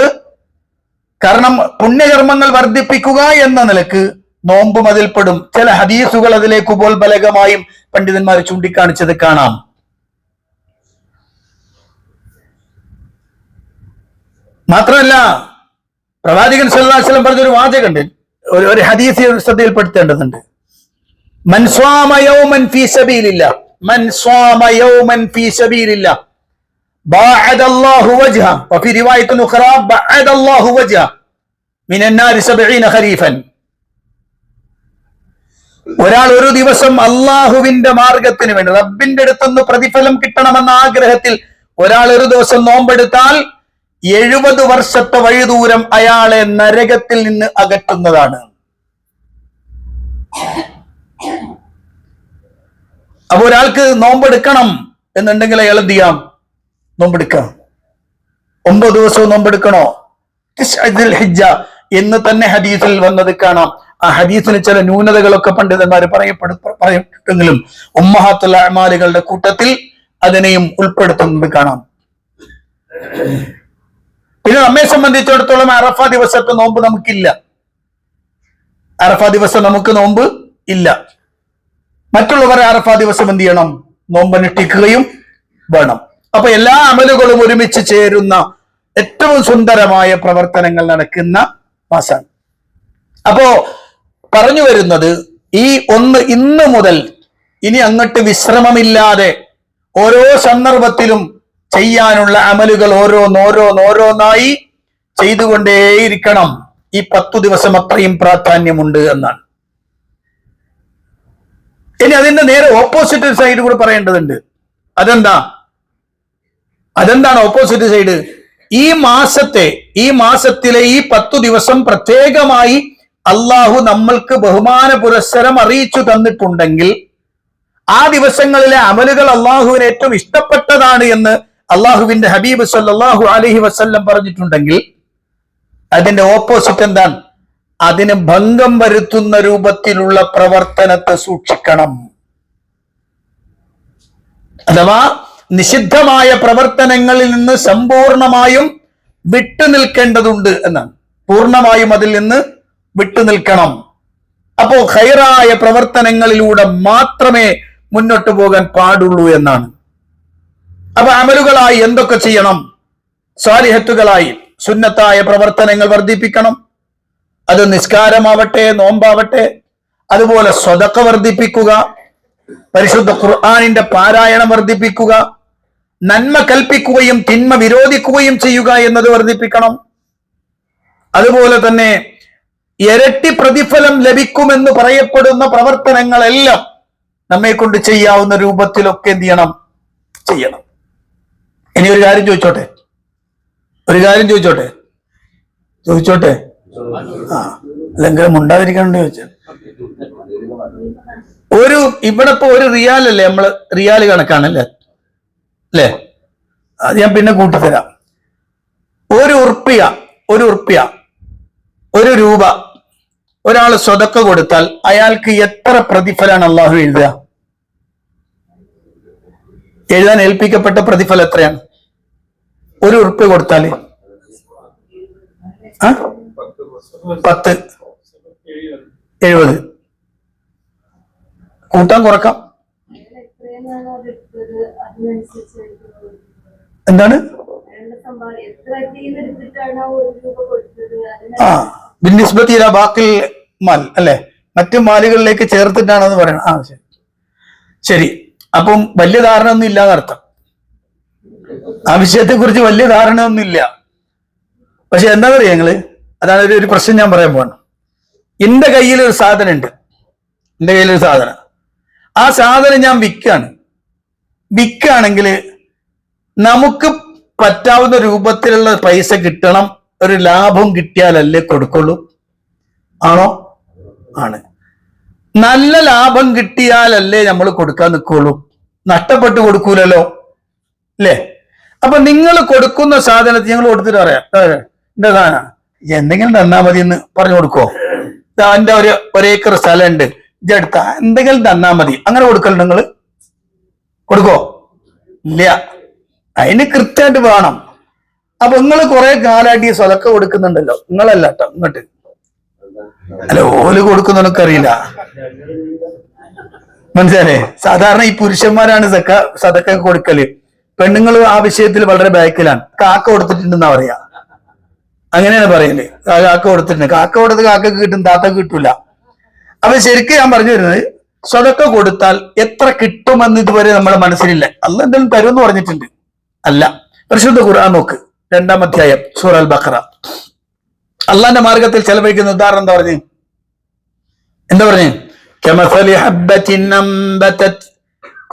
കാരണം പുണ്യകർമ്മങ്ങൾ വർദ്ധിപ്പിക്കുക എന്ന നിലക്ക് നോമ്പും അതിൽപ്പെടും. ചില ഹദീസുകൾ അതിലേക്ക് ഉപോത്ബലകമായും പണ്ഡിതന്മാർ ചൂണ്ടിക്കാണിച്ചത് കാണാം. മാത്രമല്ല പ്രവാചകൻ സല്ലല്ലാഹു അലൈഹി വസല്ലം പറഞ്ഞൊരു വാചകമുണ്ട്, ഒരു ഹദീസ് ശ്രദ്ധയിൽപ്പെടുത്തേണ്ടതുണ്ട്. മൻ സ്വാമ യൗമൻ ഫീ സബീലില്ലാഹ്, മൻ സ്വാമ യൗമൻ ഫീ സബീലില്ലാഹ് ബഅദല്ലാഹു വജ്ഹ വഫീ റിവായത്തിൻ ഉഖറാ ബഅദല്ലാഹു വജ്ഹ മിനൻ നാരി 70 ഖരീഫൻ. ഒരാൾ ഒരു ദിവസം അള്ളാഹുവിന്റെ മാർഗത്തിന് വേണ്ടി റബ്ബിന്റെ അടുത്തുനിന്ന് പ്രതിഫലം കിട്ടണമെന്ന ആഗ്രഹത്തിൽ ഒരാൾ ഒരു ദിവസം നോമ്പെടുത്താൽ 70 വർഷത്തെ വഴിദൂരം അയാളെ നരകത്തിൽ നിന്ന് അകറ്റുന്നതാണ്. അപ്പൊ ഒരാൾക്ക് നോമ്പെടുക്കണം എന്നുണ്ടെങ്കിൽ അയാൾ എന്ത് ചെയ്യാം? നോമ്പെടുക്കാം. 9 ദിവസവും നോമ്പെടുക്കണോ? ഹിജ്ജ എന്ന് തന്നെ ഹദീസിൽ വന്നത് കാണാം. ആ ഹദീസിന് ചില ന്യൂനതകളൊക്കെ പണ്ഡിതന്മാർ പറയപ്പെട്ടെങ്കിലും ഉമ്മഹാത്തുൽ അഅ്മാലുകളുടെ കൂട്ടത്തിൽ അതിനെയും ഉൾപ്പെടുത്തുന്നത് കാണാം. പിന്നെ നമ്മെ സംബന്ധിച്ചിടത്തോളം അറഫ ദിവസത്തെ നോമ്പ് നമുക്കില്ല. അറഫ ദിവസം നമുക്ക് നോമ്പ് ഇല്ല. മറ്റുള്ളവരെ അറഫ ദിവസം എന്ത് ചെയ്യണം? നോമ്പനുഷ്ഠിക്കുകയും വേണം. അപ്പൊ എല്ലാ അമലുകളും ഒരുമിച്ച് ചേരുന്ന ഏറ്റവും സുന്ദരമായ പ്രവർത്തനങ്ങൾ നടക്കുന്ന മാസമാണ്. അപ്പോ പറഞ്ഞു വരുന്നത് ഇന്ന് മുതൽ ഇനി അങ്ങോട്ട് വിശ്രമമില്ലാതെ ഓരോ സന്ദർഭത്തിലും ചെയ്യാനുള്ള അമലുകൾ ഓരോന്നായി ചെയ്തുകൊണ്ടേയിരിക്കണം. ഈ 10 ദിവസം അത്രയും പ്രാധാന്യമുണ്ട് എന്നാണ്. ഇനി അതിന്റെ നേരെ ഓപ്പോസിറ്റ് സൈഡ് കൂടെ പറയേണ്ടതുണ്ട്. അതെന്താണ് ഓപ്പോസിറ്റ് സൈഡ്? ഈ മാസത്തിലെ ഈ 10 ദിവസം പ്രത്യേകമായി അള്ളാഹു നമ്മൾക്ക് ബഹുമാന പുരസ്സരം അറിയിച്ചു തന്നിട്ടുണ്ടെങ്കിൽ, ആ ദിവസങ്ങളിലെ അമലുകൾ അള്ളാഹുവിന് ഏറ്റവും ഇഷ്ടപ്പെട്ടതാണ് എന്ന് അള്ളാഹുവിന്റെ ഹബീബ് സല്ലല്ലാഹു അലൈഹി വസല്ലം പറഞ്ഞിട്ടുണ്ടെങ്കിൽ, അതിന്റെ ഓപ്പോസിറ്റ് എന്താണ്? അതിന് ഭംഗം വരുത്തുന്ന രൂപത്തിലുള്ള പ്രവർത്തനത്തെ സൂക്ഷിക്കണം. അഥവാ നിഷിദ്ധമായ പ്രവർത്തനങ്ങളിൽ നിന്ന് സമ്പൂർണമായും വിട്ടുനിൽക്കേണ്ടതുണ്ട് എന്നാണ്. പൂർണ്ണമായും അതിൽ നിന്ന് വിട്ടുനിൽക്കണം. അപ്പോ ഖൈറായ പ്രവർത്തനങ്ങളിലൂടെ മാത്രമേ മുന്നോട്ട് പോകാൻ പാടുള്ളൂ എന്നാണ്. അപ്പൊ അമലുകളായി എന്തൊക്കെ ചെയ്യണം? സ്വാലിഹത്തുകളായി സുന്നത്തായ പ്രവർത്തനങ്ങൾ വർദ്ധിപ്പിക്കണം. അത് നിസ്കാരമാവട്ടെ, നോമ്പാവട്ടെ, അതുപോലെ സ്വതക്ക വർദ്ധിപ്പിക്കുക, പരിശുദ്ധ ഖുർആനിന്റെ പാരായണം വർദ്ധിപ്പിക്കുക, നന്മ കൽപ്പിക്കുകയും തിന്മ വിരോധിക്കുകയും ചെയ്യുക എന്നത് വർദ്ധിപ്പിക്കണം. അതുപോലെ തന്നെ ഇരട്ടി പ്രതിഫലം ലഭിക്കുമെന്ന് പറയപ്പെടുന്ന പ്രവർത്തനങ്ങളെല്ലാം നമ്മെ കൊണ്ട് ചെയ്യാവുന്ന രൂപത്തിലൊക്കെ എന്ത് ചെയ്യണം. ഇനി ഒരു കാര്യം ചോദിച്ചോട്ടെ അല്ലെങ്കിൽ ഉണ്ടാതിരിക്കണുണ്ട് ചോദിച്ചാൽ ഇവിടെ ഇപ്പൊ ഒരു റിയാൽ അല്ലേ, നമ്മള് റിയാൽ കണക്കാണല്ലേ അല്ലേ? അത് ഞാൻ പിന്നെ കൂട്ടിത്തരാം. ഒരു ഉറുപ്പ്യ ഒരു രൂപ ഒരാൾ സ്വതക്ക കൊടുത്താൽ അയാൾക്ക് എത്ര പ്രതിഫലമാണ് അള്ളാഹു എഴുതാൻ ഏൽപ്പിക്കപ്പെട്ട പ്രതിഫലം എത്രയാണ്? ഒരു ഉറുപ്പ്യ കൊടുത്താല് 10 70 കൂട്ടാൻ കുറക്കാം. എന്താണ് ബാക്കിൽ മാൽ അല്ലെ, മറ്റു മാലുകളിലേക്ക് ചേർത്തിട്ടാണെന്ന് പറയണം. ശരി. അപ്പം വലിയ ധാരണ ഒന്നും ഇല്ലാന്ന് അർത്ഥം. ആ വിഷയത്തെ കുറിച്ച് വലിയ ധാരണ ഒന്നും ഇല്ല. പക്ഷെ എന്താ പറയാ ഞങ്ങള്, അതാണ് ഒരു പ്രശ്നം ഞാൻ പറയാൻ പോകണം. എന്റെ കയ്യിലൊരു സാധനം ഉണ്ട്, ആ സാധനം ഞാൻ വിൽക്കുകയാണെങ്കിൽ നമുക്ക് പറ്റാവുന്ന രൂപത്തിലുള്ള പൈസ കിട്ടണം, ഒരു ലാഭം കിട്ടിയാലല്ലേ കൊടുക്കുള്ളൂ. ആണോ? ആണ്. നല്ല ലാഭം കിട്ടിയാലല്ലേ നമ്മൾ കൊടുക്കാൻ നിൽക്കുള്ളൂ, നഷ്ടപ്പെട്ട് കൊടുക്കൂലല്ലോ അല്ലേ? അപ്പൊ നിങ്ങൾ കൊടുക്കുന്ന സാധനത്തിൽ ഞങ്ങൾ കൊടുത്തിട്ട് പറയാം, എന്റെ സാധനം എന്തെങ്കിലും തന്നാ മതി എന്ന് പറഞ്ഞു കൊടുക്കോ? എന്റെ ഒരേക്കർ സ്ഥലമുണ്ട്, ഇതെടുത്ത എന്തെങ്കിലും തന്നാ മതി, അങ്ങനെ കൊടുക്കൽ നിങ്ങൾ കൊടുക്കോ? ഇല്ല, അതിന് കൃത്യമായിട്ട് വേണം. അപ്പൊ നിങ്ങൾ കുറെ കാലായിട്ട് ഈ സ്വലക്ക കൊടുക്കുന്നുണ്ടല്ലോ, നിങ്ങളല്ല കേട്ടോ, ഇങ്ങോട്ട് അല്ല ഓല് കൊടുക്കുന്നവനൊക്കറിയില്ല, മനസ്സിലായേ? സാധാരണ ഈ പുരുഷന്മാരാണ് സദക്ക കൊടുക്കല്, പെണ്ണുങ്ങൾ ആ വിഷയത്തിൽ വളരെ ബാക്കിലാണ്. കാക്ക കൊടുത്തിട്ടുണ്ടെന്നാ പറയാ, അങ്ങനെയാണ് പറയല്. കാക്ക കൊടുത്തിട്ടുണ്ട്, കാക്ക കൊടുത്ത് കാക്കക്ക് കിട്ടും, താത്തക്ക് കിട്ടൂല. അപ്പൊ ശരിക്കും ഞാൻ പറഞ്ഞു വരുന്നത്, സ്വതക്ക കൊടുത്താൽ എത്ര കിട്ടുമെന്ന് ഇതുവരെ നമ്മുടെ മനസ്സിലില്ല. അള്ളാഹ് എന്തെങ്കിലും തരുമെന്ന് പറഞ്ഞിട്ടുണ്ട്, അല്ല. പരിശുദ്ധ ഖുർആൻ നോക്ക്, 2-ാം അധ്യായം സൂറ അൽ ബഖറ. അള്ളാന്റെ മാർഗത്തിൽ ചെലവഴിക്കുന്ന ഉദാഹരണം എന്താ പറഞ്ഞു? കമസലി ഹബ്ബത്തിൻ അംബതത്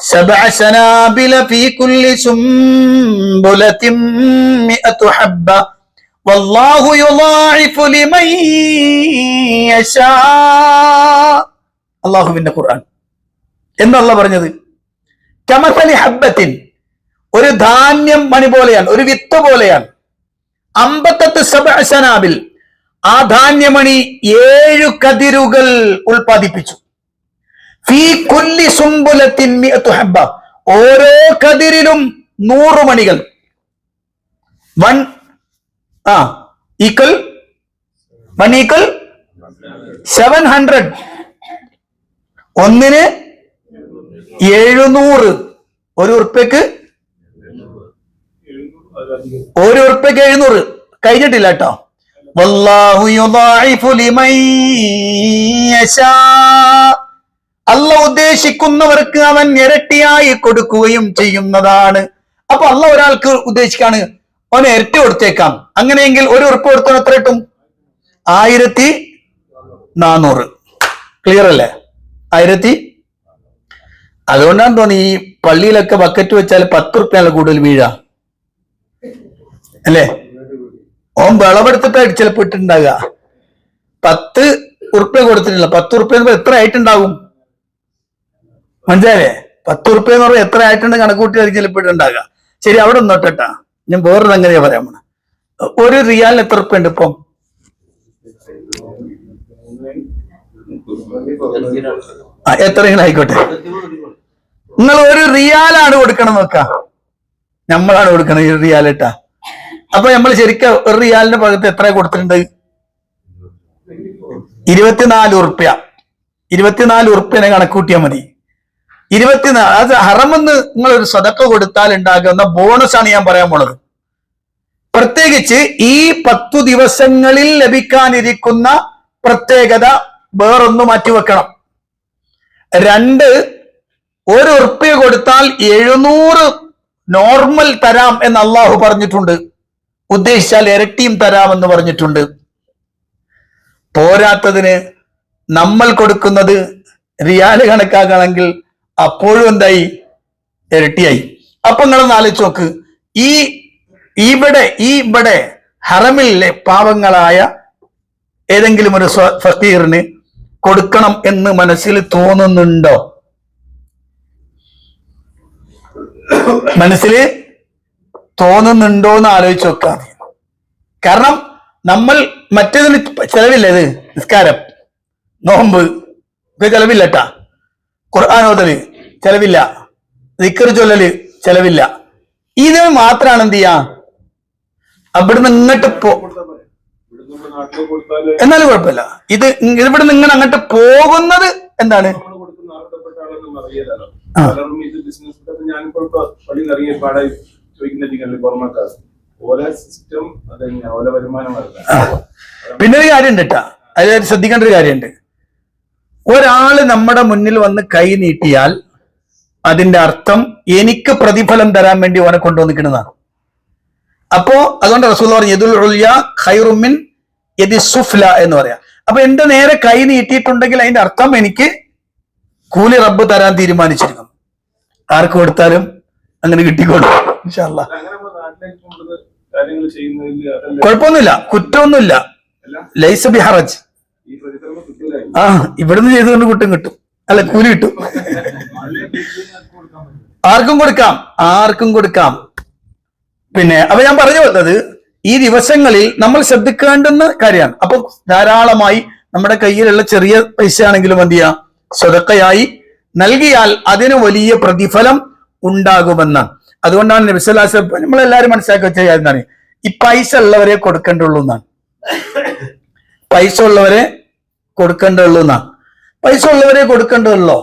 7 സനാബില ഫീ കുല്ലി സുംബുലത്തിൻ 100 ഹബ്ബ വല്ലാഹു യുളാഇഫു ലിമൻ യശാ. അല്ലാഹുവിന്റെ ഖുർആൻ എന്താ അല്ലാഹ് പറഞ്ഞത്? കമസലി ഹബ്ബത്തിൻ, ഒരു ധാന്യം മണി പോലെയാണ്, ഒരു വിത്ത് പോലെയാണ്. 57 സനാബിൽ, ആ ധാന്യമണി 7 കതിരുകൾ ഉൽപ്പാദിപ്പിച്ചു. ഫീ കുല്ലി സുംബുലത്തിൻ 100 ഹബ്ബ, ഓരോ കതിരിലും 100 മണികൾ. 1 equal 700. ഒന്നിന് 700. ഒരു ഉറുപ്പ്യക്ക് 700 കഴിഞ്ഞിട്ടില്ല കേട്ടോ. വല്ലാഹു യുളാഇഫു ലിമൻ യശാ, അല്ലാഹ് ഉദ്ദേശിക്കുന്നവർക്ക് അവൻ ഇരട്ടിയായി കൊടുക്കുകയും ചെയ്യുന്നതാണ്. അപ്പൊ അല്ലാഹ് ഒരാൾക്ക് ഉദ്ദേശിക്കാണ്, അവന് ഇരട്ടി കൊടുത്തേക്കാം. അങ്ങനെയെങ്കിൽ ഒരു ഉറുപ്പ് കൊടുത്താൽ എത്ര കിട്ടും? 1400. ക്ലിയർ അല്ലേ? 1000. അതുകൊണ്ടാണ് തോന്നി ഈ പള്ളിയിലൊക്കെ ബക്കറ്റ് വെച്ചാൽ 10 ഉറുപ്പ്യാണ് കൂടുതൽ വീഴ അല്ലേ? ഓൻ വിളവെടുത്തിട്ടായിട്ട് ചിലപ്പോൾ ഇട്ടുണ്ടാകുക. 10 ഉറുപ്പ്യ കൊടുത്തിട്ടില്ല. 10 ഉറുപ്പ്യ എത്ര ആയിട്ടുണ്ടാകും? മനസ്സിലായേ? 10 ഉറുപ്പ്യ എന്ന് പറയുമ്പോൾ എത്ര ആയിട്ടുണ്ട് കണക്കൂട്ടിയായിരിക്കും ചിലപ്പോൾ ഇട്ടുണ്ടാകുക. ശരി, അവിടെ ഒന്നോട്ടാ. ഞാൻ വേറൊരു അങ്ങനെയാ പറയാൻ പോണ. ഒരു റിയാലിന് എത്ര ഉറുപ്പ്യ ഉണ്ട് ഇപ്പം? എത്രയെങ്കിലും ആയിക്കോട്ടെ. നിങ്ങൾ ഒരു റിയാലാണ് കൊടുക്കണം നോക്കാം, നമ്മളാണ് കൊടുക്കണം ഈ റിയാലിട്ടാ. അപ്പൊ നമ്മൾ ശരിക്കും ഒരു റിയാലിന്റെ ഭാഗത്ത് എത്ര കൊടുത്തിട്ടുണ്ട്? 24 ഉറുപ്പ്യ. 24 ഉറുപ്പ്യനെ കണക്കൂട്ടിയാൽ മതി. 24, അത് ഹറമെന്ന് നിങ്ങൾ ഒരു സദക്ക കൊടുത്താൽ ഉണ്ടാകുന്ന ബോണസ് ആണ് ഞാൻ പറയാൻ പോണത്. പ്രത്യേകിച്ച് ഈ 10 ദിവസങ്ങളിൽ ലഭിക്കാനിരിക്കുന്ന പ്രത്യേകത വേറൊന്ന് മാറ്റിവെക്കണം. 2 1 കൊടുത്താൽ 700 നോർമൽ തരാം എന്ന് അള്ളാഹു പറഞ്ഞിട്ടുണ്ട്. ഉദ്ദേശിച്ചാൽ ഇരട്ടിയും തരാമെന്ന് പറഞ്ഞിട്ടുണ്ട്. പോരാത്തതിന് നമ്മൾ കൊടുക്കുന്നത് റിയാല് കണക്കാക്കണമെങ്കിൽ അപ്പോഴും എന്തായി? ഇരട്ടിയായി. അപ്പൊ നിങ്ങളൊന്ന് ആലോചിച്ച് നോക്ക്. ഇവിടെ ഹറമിലെ പാവങ്ങളായ ഏതെങ്കിലും ഒരു ഫക്കീറിന് കൊടുക്കണം എന്ന് മനസ്സിൽ തോന്നുന്നുണ്ടോ? എന്ന് ആലോചിച്ച് നോക്കാം. കാരണം നമ്മൾ മറ്റേതിന് ചെലവില്ല. ഇത് നിസ്കാരം, നോമ്പ് ഒക്കെ ചെലവില്ലട്ടാ. ഖുർആൻ ഓതല് ചെലവില്ല, ദിക്ർ ചൊല്ലല് ചെലവില്ല. ഇത് മാത്രമാണ് എന്ത് ചെയ്യാ അവിടുന്ന് ഇങ്ങോട്ട് എന്നാലും കുഴപ്പമില്ല. ഇവിടെ നിന്ന് ഇങ്ങനെ അങ്ങോട്ട് പോകുന്നത് എന്താണ്? പിന്നെ ഒരു കാര്യമുണ്ട് കേട്ടാ, അതായത് ശ്രദ്ധിക്കേണ്ട ഒരു കാര്യമുണ്ട്. ഒരാള് നമ്മുടെ മുന്നിൽ വന്ന് കൈ നീട്ടിയാൽ അതിന്റെ അർത്ഥം എനിക്ക് പ്രതിഫലം തരാൻ വേണ്ടി ഓനെ കൊണ്ടുവന്നിക്കുന്നതാണ്. അപ്പോ അതുകൊണ്ട് റസൂൽ പറഞ്ഞു യദുൽ ഉൽയ ഖൈറും മിൻ യദി സുഫ്ല എന്ന് പറയാം. അപ്പൊ എന്റെ നേരെ കൈ നീട്ടിയിട്ടുണ്ടെങ്കിൽ അതിന്റെ അർത്ഥം എനിക്ക് കൂലി റബ്ബ് തരാൻ തീരുമാനിച്ചിരിക്കും. ആർക്ക് കൊടുത്താലും അങ്ങനെ കിട്ടിക്കോളും ഇൻഷാ അല്ലാഹ്. കുഴപ്പമൊന്നുമില്ല, കുറ്റമൊന്നുമില്ല. ലൈസ ബിഹറജ്. ഇവിടുന്ന് ചെയ്തുകൊണ്ട് കിട്ടും, അല്ല കൂലി കിട്ടും. ആർക്കും കൊടുക്കാം. പിന്നെ അപ്പൊ ഞാൻ പറഞ്ഞു വന്നത് ഈ ദിവസങ്ങളിൽ നമ്മൾ ശ്രദ്ധിക്കേണ്ടുന്ന കാര്യമാണ്. അപ്പൊ ധാരാളമായി നമ്മുടെ കയ്യിലുള്ള ചെറിയ പൈസ ആണെങ്കിലും എന്ത് ചെയ്യാം, സ്വതക്കയായി നൽകിയാൽ അതിന് വലിയ പ്രതിഫലം ഉണ്ടാകുമെന്നാണ്. അതുകൊണ്ടാണ് നബി സല്ലല്ലാഹു അലൈഹി വസല്ലം നമ്മളെല്ലാവരും മനസ്സിലാക്കി വെച്ച കാര്യം എന്താണ്? ഈ പൈസ ഉള്ളവരെ കൊടുക്കേണ്ടുള്ളൂ എന്നാണ്. പൈസ ഉള്ളവരെ കൊടുക്കേണ്ടുള്ളൂ എന്നാണ്. പൈസ ഉള്ളവരെ കൊടുക്കേണ്ടല്ലോ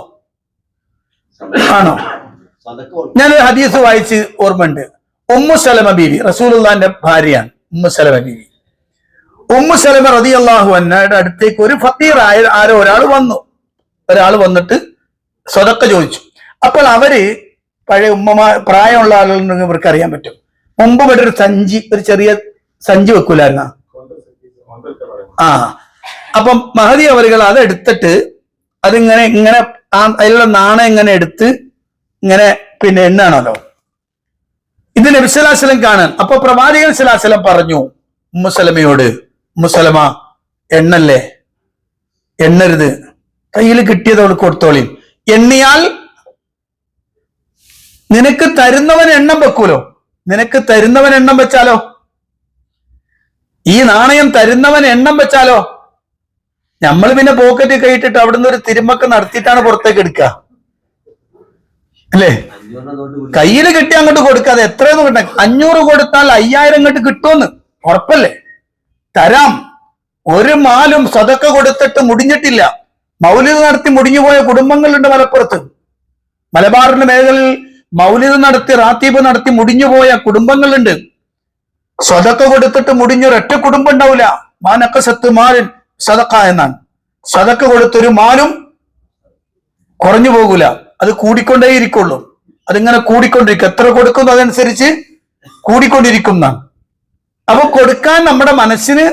ആണോ? ഞാനൊരു ഹദീസ് വായിച്ച് ഓർമ്മയുണ്ട്. ഉമ്മു സലമ ബീവി, റസൂലുള്ളാഹിന്റെ ഭാര്യയാണ് ഉമ്മു സലമ ബീവി. ഉമ്മു സലമ റളിയല്ലാഹു അൻഹയുടെ അടുത്തേക്ക് ഒരു ഫക്കീറായ ഒരാൾ വന്നിട്ട് സ്വതക്ക ചോദിച്ചു. അപ്പോൾ അവര് പഴയ പ്രായമുള്ള ആളുകൾ ഇവർക്ക് അറിയാൻ പറ്റും. മുമ്പ് ഇവിടെ ഒരു ചെറിയ സഞ്ചി വെക്കൂലായിരുന്ന അപ്പം മഹദി അവരുകൾ അതെടുത്തിട്ട് അതിങ്ങനെ അതിലുള്ള നാണയം ഇങ്ങനെ എടുത്ത് ഇങ്ങനെ പിന്നെ എണ്ണാണല്ലോ. ഇത് നബി സല്ലല്ലാഹു അലൈഹി വസല്ലം കാണാൻ. അപ്പൊ പ്രവാചകൻ സല്ലല്ലാഹു അലൈഹി വസല്ലം പറഞ്ഞു ഉമ്മു സലമയോട്, ഉമ്മു സലമ എണ്ണല്ലേ, എണ്ണരുത്, കയ്യിൽ കിട്ടിയത് അവൾക്ക് കൊടുത്തോളി. എണ്ണിയാൽ നിനക്ക് തരുന്നവൻ എണ്ണം വെക്കൂലോ. നിനക്ക് തരുന്നവൻ എണ്ണം വെച്ചാലോ, ഈ നാണയം തരുന്നവൻ എണ്ണം വെച്ചാലോ, നമ്മൾ പിന്നെ പോക്കറ്റ് കൈയിട്ടിട്ട് അവിടുന്ന് ഒരു തിരുമൊക്കെ നടത്തിയിട്ടാണ് പുറത്തേക്ക് എടുക്കുക അല്ലേ? കയ്യിൽ കിട്ടി അങ്ങോട്ട് കൊടുക്കാതെ എത്രയൊന്നും കിട്ട 500 കൊടുത്താൽ 5000 ഇങ്ങോട്ട് കിട്ടുമെന്ന് ഉറപ്പല്ലേ? തരാം. ഒരു മാലും സദക്ക കൊടുത്തിട്ട് മുടിഞ്ഞിട്ടില്ല. മൗലിദ് നടത്തി മുടിഞ്ഞുപോയ കുടുംബങ്ങളുണ്ട് മലപ്പുറത്ത്. മലബാറിന്റെ മേഖലയിൽ മൗലിദ് നടത്തി റാത്തീബ് നടത്തി മുടിഞ്ഞുപോയ കുടുംബങ്ങളുണ്ട്. സദക്ക കൊടുത്തിട്ട് മുടിഞ്ഞൊരൊറ്റ കുടുംബം ഉണ്ടാവില്ല. മാനക്കസത്ത് മാലിൻ സദക്ക എന്നാണ്. സദക്ക കൊടുത്തൊരു മാലും കുറഞ്ഞു പോകൂല, അത് കൂടിക്കൊണ്ടേയിരിക്കുള്ളൂ. അതിങ്ങനെ കൂടിക്കൊണ്ടിരിക്കും. എത്ര കൊടുക്കുന്നു അതനുസരിച്ച് കൂടിക്കൊണ്ടിരിക്കുന്നതാണ്. അപ്പൊ കൊടുക്കാൻ നമ്മുടെ മനസ്സിന്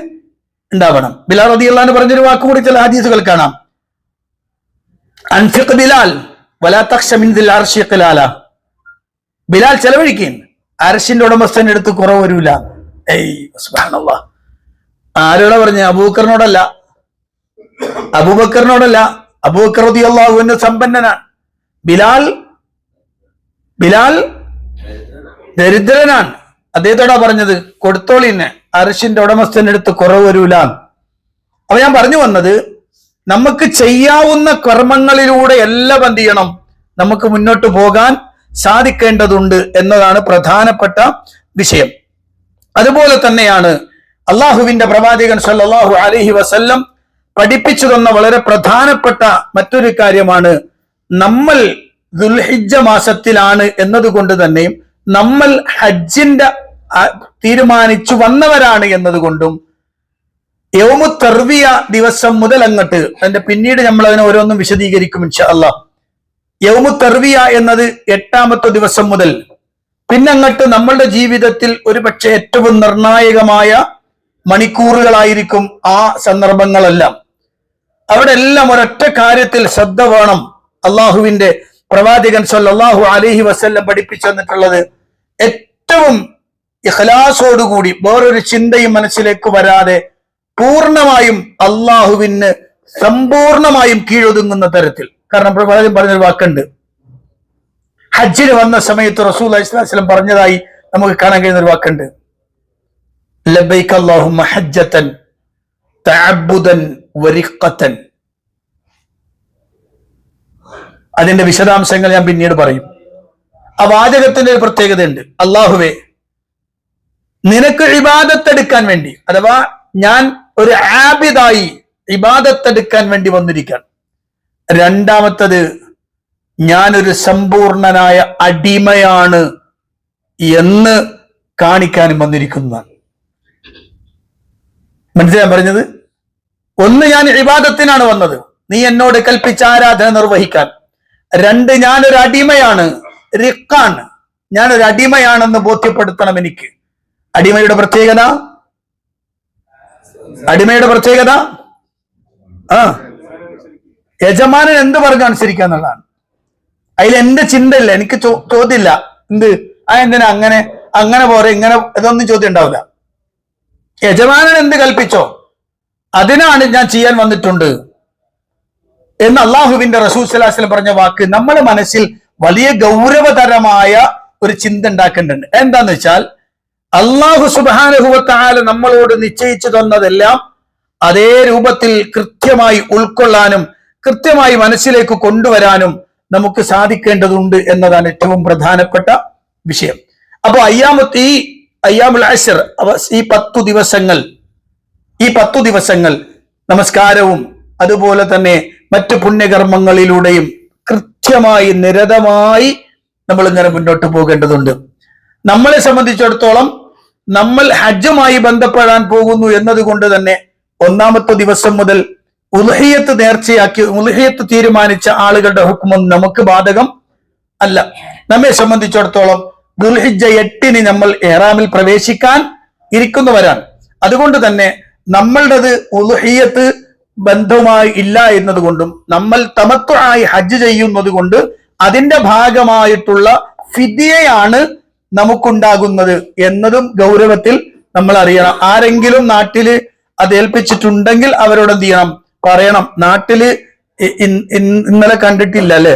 ഉണ്ടാവണം. ബിലാൽ റളിയല്ലാഹു അൻഹു പറഞ്ഞൊരു വാക്കുകൂടി ചില ഹദീസുകൾ കാണാം. അൻഫിഖ് ബിലാൽ വലാ തഖ്ശ മിൻ ദിൽ അർശി ഖിലാല. ബിലാൽ ചെലവഴിക്കും, അർശിന്റെ ഉടമസ്ഥന്റെ അടുത്ത് കുറവ് വരൂല. സുബ്ഹാനല്ലാഹ്. ആരോടാ പറഞ്ഞ? അബൂബക്കറിനോടല്ല. അബൂബക്കർ റളിയല്ലാഹു അൻഹു സമ്പന്നനാണ്. ബിലാൽ ദരിദ്രനാണ്. അദ്ദേഹത്തോടാ പറഞ്ഞത് കൊടുത്തോളിന്നെ, അർശിന്റെ ഉടമസ്ഥന്റെ അടുത്ത് കുറവ് വരൂല. അപ്പൊ ഞാൻ പറഞ്ഞു വന്നത്, നമുക്ക് ചെയ്യാവുന്ന കർമ്മങ്ങളിലൂടെ എല്ലാം എന്ത് ചെയ്യണം, നമുക്ക് മുന്നോട്ട് പോകാൻ സാധിക്കേണ്ടതുണ്ട് എന്നതാണ് പ്രധാനപ്പെട്ട വിഷയം. അതുപോലെ തന്നെയാണ് അള്ളാഹുവിന്റെ പ്രവാചകൻ സല്ലല്ലാഹു അലൈഹി വസല്ലം പഠിപ്പിച്ചു തന്ന വളരെ പ്രധാനപ്പെട്ട മറ്റൊരു കാര്യമാണ്, നമ്മൾ ദുൽഹിജ്ജ മാസത്തിലാണ് എന്നതുകൊണ്ട് തന്നെയും നമ്മൾ ഹജ്ജിന്റെ തീരുമാനിച്ചു വന്നവരാണ് എന്നതുകൊണ്ടും യൗമു തർവിയ ദിവസം മുതൽ അങ്ങോട്ട് അതിന്റെ പിന്നീട് നമ്മൾ അതിനെ ഓരോന്നും വിശദീകരിക്കും ഇൻഷാ അല്ലാഹ്. യൗമു തർവിയ എന്നത് 8ാമത്തെ ദിവസം മുതൽ പിന്നങ്ങട്ട് നമ്മളുടെ ജീവിതത്തിൽ ഒരുപക്ഷെ ഏറ്റവും നിർണായകമായ മണിക്കൂറുകളായിരിക്കും ആ സന്ദർഭങ്ങളെല്ലാം. അവിടെ എല്ലാം ഒരൊറ്റ കാര്യത്തിൽ ശ്രദ്ധ വേണം. അള്ളാഹുവിന്റെ പ്രവാചകൻ സല്ലല്ലാഹു അലൈഹി വസല്ലം പഠിപ്പിച്ചു തന്നിട്ടുള്ളത് ഏറ്റവും ഇഖ്ലാസോടുകൂടി വേറൊരു ചിന്തയും മനസ്സിലേക്ക് വരാതെ പൂർണ്ണമായും അള്ളാഹുവിന് സമ്പൂർണമായും കീഴൊതുങ്ങുന്ന തരത്തിൽ. കാരണം പ്രവാചകൻ പറഞ്ഞൊരു വാക്കുണ്ട്, ഹജ്ജിന് വന്ന സമയത്ത് റസൂലുള്ളാഹി സ്വല്ലല്ലാഹു അലൈഹി വസല്ലം പറഞ്ഞതായി നമുക്ക് കാണാൻ കഴിയുന്ന ഒരു വാക്കുണ്ട്, ലബ്ബൈക അല്ലാഹുമ്മ ഹജ്ജതൻ തഅബ്ബുദൻ വരിഖതൻ. അതിന്റെ വിശദാംശങ്ങൾ ഞാൻ പിന്നീട് പറയും. ആ വാചകത്തിന്റെ ഒരു പ്രത്യേകതയുണ്ട്. അള്ളാഹുവേ, നിനക്ക് ഇബാദത്തെടുക്കാൻ വേണ്ടി, അഥവാ ഞാൻ ഒരു ആബിദായി ഇബാദത്തെടുക്കാൻ വേണ്ടി വന്നിരിക്കാൻ. രണ്ടാമത്തത്, ഞാനൊരു സമ്പൂർണനായ അടിമയാണ് എന്ന് കാണിക്കാനും വന്നിരിക്കുന്നതാണ്. മനസ്സിലാൻ പറഞ്ഞത്? ഒന്ന്, ഞാൻ ഇബാദത്തിനാണ് വന്നത്, നീ എന്നോട് കൽപ്പിച്ച ആരാധന നിർവഹിക്കാൻ. രണ്ട്, ഞാനൊരു അടിമയാണ്, റിഖാണ്, ഞാനൊരു അടിമയാണെന്ന് ബോധ്യപ്പെടുത്തണം എനിക്ക്. അടിമയുടെ പ്രത്യേകത യജമാനൻ എന്ത് പറഞ്ഞ് അനുസരിക്കുക എന്നുള്ളതാണ്. അതിൽ എന്റെ ചിന്തയില്ല, എനിക്ക് ചോദ്യമില്ല. എന്ത് എന്തിനാ അങ്ങനെ പോരെ, ഇങ്ങനെ ഇതൊന്നും ചോദ്യം ഉണ്ടാവില്ല. യജമാനൻ എന്ത് കൽപ്പിച്ചോ അതിനാണ് ഞാൻ ചെയ്യാൻ വന്നിട്ടുണ്ട് എന്ന് അള്ളാഹുവിന്റെ റസൂൽ സ്വല്ലല്ലാഹു അലൈഹി വസല്ലം പറഞ്ഞ വാക്ക് നമ്മുടെ മനസ്സിൽ വലിയ ഗൗരവതരമായ ഒരു ചിന്ത ഉണ്ടാക്കേണ്ടതുണ്ട്. എന്താന്ന് വെച്ചാൽ, അള്ളാഹു സുബ്ഹാനഹു വ തആല നമ്മളോട് നിശ്ചയിച്ചു തന്നതെല്ലാം അതേ രൂപത്തിൽ കൃത്യമായി ഉൾക്കൊള്ളാനും കൃത്യമായി മനസ്സിലേക്ക് കൊണ്ടുവരാനും നമുക്ക് സാധിക്കേണ്ടതുണ്ട് എന്നതാണ് ഏറ്റവും പ്രധാനപ്പെട്ട വിഷയം. അപ്പൊ ഈ അയ്യാമുൽ അശ്ർ, ഈ 10 ദിവസങ്ങൾ നമസ്കാരവും അതുപോലെ തന്നെ മറ്റു പുണ്യകർമ്മങ്ങളിലൂടെയും കൃത്യമായി നിരതമായി നമ്മൾ ഇങ്ങനെ മുന്നോട്ട് പോകേണ്ടതുണ്ട്. നമ്മളെ സംബന്ധിച്ചിടത്തോളം നമ്മൾ ഹജ്ജുമായി ബന്ധപ്പെടാൻ പോകുന്നു എന്നതുകൊണ്ട് തന്നെ 1ാമത്തെ ദിവസം മുതൽ ഉൽഹിയത്ത് നേർച്ചയാക്കി ഉൽഹിയത്ത് തീരുമാനിച്ച ആളുകളുടെ ഹുക്മൊന്നും നമുക്ക് ബാധകം അല്ല. നമ്മെ സംബന്ധിച്ചിടത്തോളം ദുൽഹിജ്ജ 8-ന് നമ്മൾ ഇഹ്റാമിൽ പ്രവേശിക്കാൻ ഇരിക്കുന്നവരാണ്. അതുകൊണ്ട് തന്നെ നമ്മളുടേത് ഉൽഹിയത്ത് ബന്ധവുമായി ഇല്ല എന്നതുകൊണ്ടും നമ്മൾ തമത്തുആയി ഹജ്ജ് ചെയ്യുന്നത് കൊണ്ട് അതിന്റെ ഭാഗമായിട്ടുള്ള ഫിദിയയാണ് നമുക്കുണ്ടാകുന്നത് എന്നതും ഗൗരവത്തിൽ നമ്മൾ അറിയണം. ആരെങ്കിലും നാട്ടില് അത് ഏൽപ്പിച്ചിട്ടുണ്ടെങ്കിൽ അവരോട് എന്ത് ചെയ്യണം, പറയണം. നാട്ടില് ഇന്നലെ കണ്ടിട്ടില്ല അല്ലെ,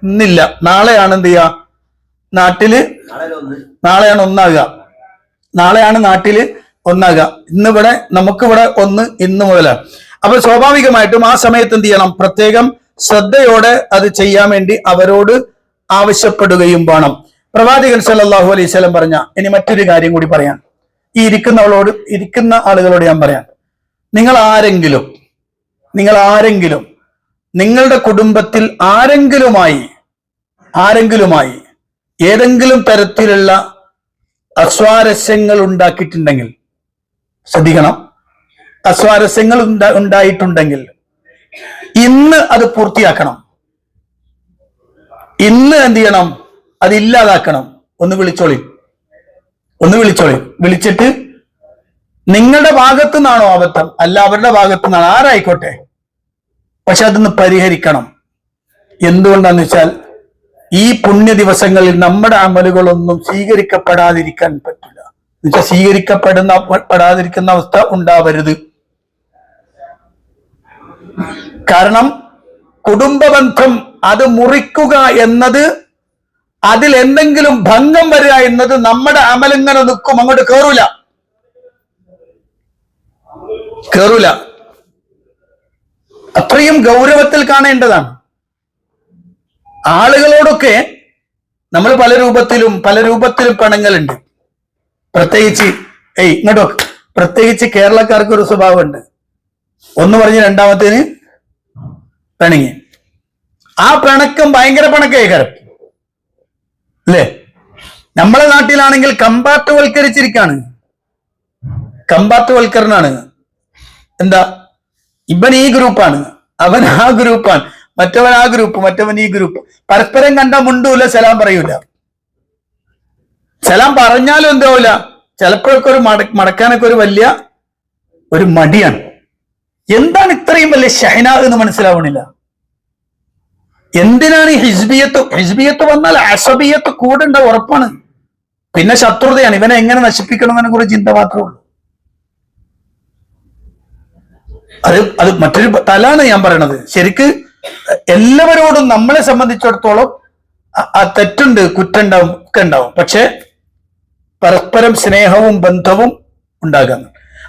ഇന്നില്ല, നാളെയാണ് എന്ത് ചെയ്യുക, നാളെയാണ് നാട്ടില് ഒന്നാകുക. ഇന്നിവിടെ നമുക്കിവിടെ 1 ഇന്ന് മുതലാണ്. അപ്പൊ സ്വാഭാവികമായിട്ടും ആ സമയത്ത് എന്ത് ചെയ്യണം, പ്രത്യേകം ശ്രദ്ധയോടെ അത് ചെയ്യാൻ വേണ്ടി അവരോട് ആവശ്യപ്പെടുകയും വേണം. പ്രവാചകൻ സല്ലല്ലാഹു അലൈഹി വസല്ലം പറഞ്ഞ ഇനി മറ്റൊരു കാര്യം കൂടി പറയാൻ, ഈ ഇരിക്കുന്ന ആളുകളോട് ഞാൻ പറയാൻ, നിങ്ങൾ ആരെങ്കിലും നിങ്ങളുടെ കുടുംബത്തിൽ ആരെങ്കിലുമായി ഏതെങ്കിലും തരത്തിലുള്ള അസ്വാരസ്യങ്ങൾ ഉണ്ടാക്കിയിട്ടുണ്ടെങ്കിൽ ശ്രദ്ധിക്കണം. അസ്വാരസ്യങ്ങൾ ഉണ്ടായിട്ടുണ്ടെങ്കിൽ ഇന്ന് അത് പൂർത്തിയാക്കണം. ഇന്ന് എന്ത് ചെയ്യണം, അത് ഇല്ലാതാക്കണം. ഒന്ന് വിളിച്ചോളി. വിളിച്ചിട്ട് നിങ്ങളുടെ ഭാഗത്തു നിന്നാണോ അബദ്ധം, അല്ല അവരുടെ ഭാഗത്തു നിന്നാണ്, ആരായിക്കോട്ടെ, പക്ഷെ അതൊന്ന് പരിഹരിക്കണം. എന്തുകൊണ്ടാന്ന് വെച്ചാൽ, ഈ പുണ്യ ദിവസങ്ങളിൽ നമ്മുടെ അമലുകളൊന്നും സ്വീകരിക്കപ്പെടാതിരിക്കാൻ പറ്റില്ല. എന്നുവെച്ചാൽ സ്വീകരിക്കപ്പെടാതിരിക്കുന്ന അവസ്ഥ ഉണ്ടാവരുത്. കാരണം കുടുംബബന്ധം അത് മുറിക്കുക എന്നത്, അതിൽ എന്തെങ്കിലും ഭംഗം വരിക എന്നത് നമ്മുടെ അമലിങ്ങനെ നിൽക്കും, അങ്ങോട്ട് കേറൂല. അത്രയും ഗൗരവത്തിൽ കാണേണ്ടതാണ്. ആളുകളോടൊക്കെ നമ്മൾ പല രൂപത്തിലും പണങ്ങളുണ്ട്. പ്രത്യേകിച്ച് കേരളക്കാർക്ക് ഒരു സ്വഭാവമുണ്ട്. ഒന്ന് പറഞ്ഞ് രണ്ടാമത്തേന് പിണങ്ങി. ആ പിണക്കം ഭയങ്കര പിണക്കേക്കാരം അല്ലേ? നമ്മളെ നാട്ടിലാണെങ്കിൽ കമ്പാർട്ടുവൽക്കരണാണ്. എന്താ, ഇവൻ ഈ ഗ്രൂപ്പാണ്, അവൻ ആ ഗ്രൂപ്പാണ്. മറ്റവൻ ആ ഗ്രൂപ്പ്, മറ്റവൻ ഈ ഗ്രൂപ്പ്. പരസ്പരം കണ്ടാൽ മുണ്ടൂല, സലാം പറയൂല. സലാം പറഞ്ഞാലും എന്താവൂല, ചിലപ്പോഴൊക്കെ ഒരു മടക്കാനൊക്കെ ഒരു വലിയ ഒരു മടിയാണ്. എന്താണ് ഇത്രയും വലിയ ഷഹന എന്ന് മനസ്സിലാവണില്ല. എന്തിനാണ് ഈ ഹിസ്ബിയത്ത്? ഹിസ്ബിയത്ത് വന്നാൽ അസബിയത്ത് കൂടേണ്ട ഉറപ്പാണ്. പിന്നെ ശത്രുതയാണ്. ഇവനെ എങ്ങനെ നശിപ്പിക്കണമെന്നെ കുറിച്ച് ചിന്ത മാത്രമേ ഉള്ളൂ. അത് മറ്റൊരു തലാണ് ഞാൻ പറയണത്. ശരിക്ക് എല്ലാവരോടും നമ്മളെ സംബന്ധിച്ചിടത്തോളം ആ തെറ്റുണ്ട്, കുറ്റുണ്ടാവും, ഒക്കെ ഉണ്ടാവും. പക്ഷെ പരസ്പരം സ്നേഹവും ബന്ധവും ഉണ്ടാകുന്നു.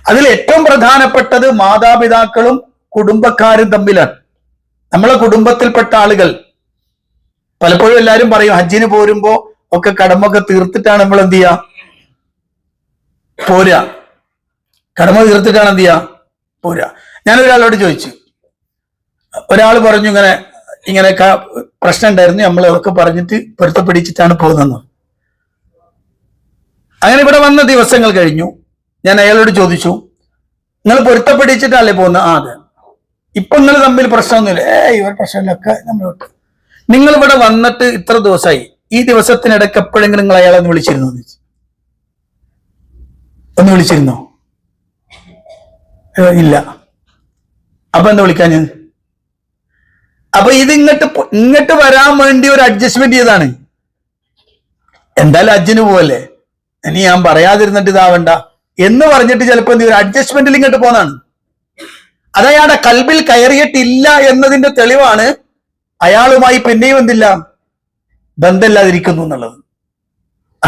അതിൽ ഏറ്റവും പ്രധാനപ്പെട്ടത് മാതാപിതാക്കളും കുടുംബക്കാരും തമ്മിലാണ്. നമ്മളെ കുടുംബത്തിൽപ്പെട്ട ആളുകൾ പലപ്പോഴും എല്ലാവരും പറയും ഹജ്ജിന് പോരുമ്പോ ഒക്കെ കടമൊക്കെ തീർത്തിട്ടാണ് നമ്മൾ എന്ത് ചെയ്യാ പോരാ. കടമ തീർത്തിട്ടാണ് എന്ത് ചെയ്യാ പോരാ. ഞാനൊരാളോട് ചോദിച്ചു, ഒരാൾ പറഞ്ഞു ഇങ്ങനെ പ്രശ്നം ഉണ്ടായിരുന്നു, നമ്മളതൊക്കെ പറഞ്ഞിട്ട് പൊരുത്തപ്പിടിച്ചിട്ടാണ് പോകുന്നത്. അങ്ങനെ ഇവിടെ വന്ന ദിവസങ്ങൾ കഴിഞ്ഞു. ഞാൻ അയാളോട് ചോദിച്ചു, നിങ്ങൾ പൊരുത്തപ്പെടിച്ചിട്ടല്ലേ പോകുന്നത്? അതെ. ഇപ്പൊ നിങ്ങൾ തമ്മിൽ പ്രശ്നമൊന്നുമില്ല? ഇവർ പ്രശ്നമില്ലൊക്കെ നമ്മളോട്ട്. നിങ്ങൾ ഇവിടെ വന്നിട്ട് ഇത്ര ദിവസമായി, ഈ ദിവസത്തിനിടയ്ക്ക് എപ്പോഴെങ്കിലും നിങ്ങൾ അയാളെ ഒന്ന് വിളിച്ചിരുന്നോ? ഒന്ന് വിളിച്ചിരുന്നോ? ഇല്ല. അപ്പൊ എന്താ വിളിക്കാൻ ഞാൻ? അപ്പൊ ഇത് ഇങ്ങോട്ട് വരാൻ വേണ്ടി ഒരു അഡ്ജസ്റ്റ്മെന്റ് ചെയ്താണ്. എന്തായാലും ഹജ്ജിന് പോവല്ലേ, ഇനി ഞാൻ പറയാതിരുന്നിട്ട് ഇതാവണ്ട എന്ന് പറഞ്ഞിട്ട് ചിലപ്പോ എന്ത് ഒരു അഡ്ജസ്റ്റ്മെന്റിൽ ഇങ്ങോട്ട് പോന്നാണ്. അത് അയാളുടെ കൽബിൽ കയറിയിട്ടില്ല എന്നതിന്റെ തെളിവാണ് അയാളുമായി പിന്നെയും എന്തില്ല, ബന്ധമില്ലാതിരിക്കുന്നു എന്നുള്ളത്.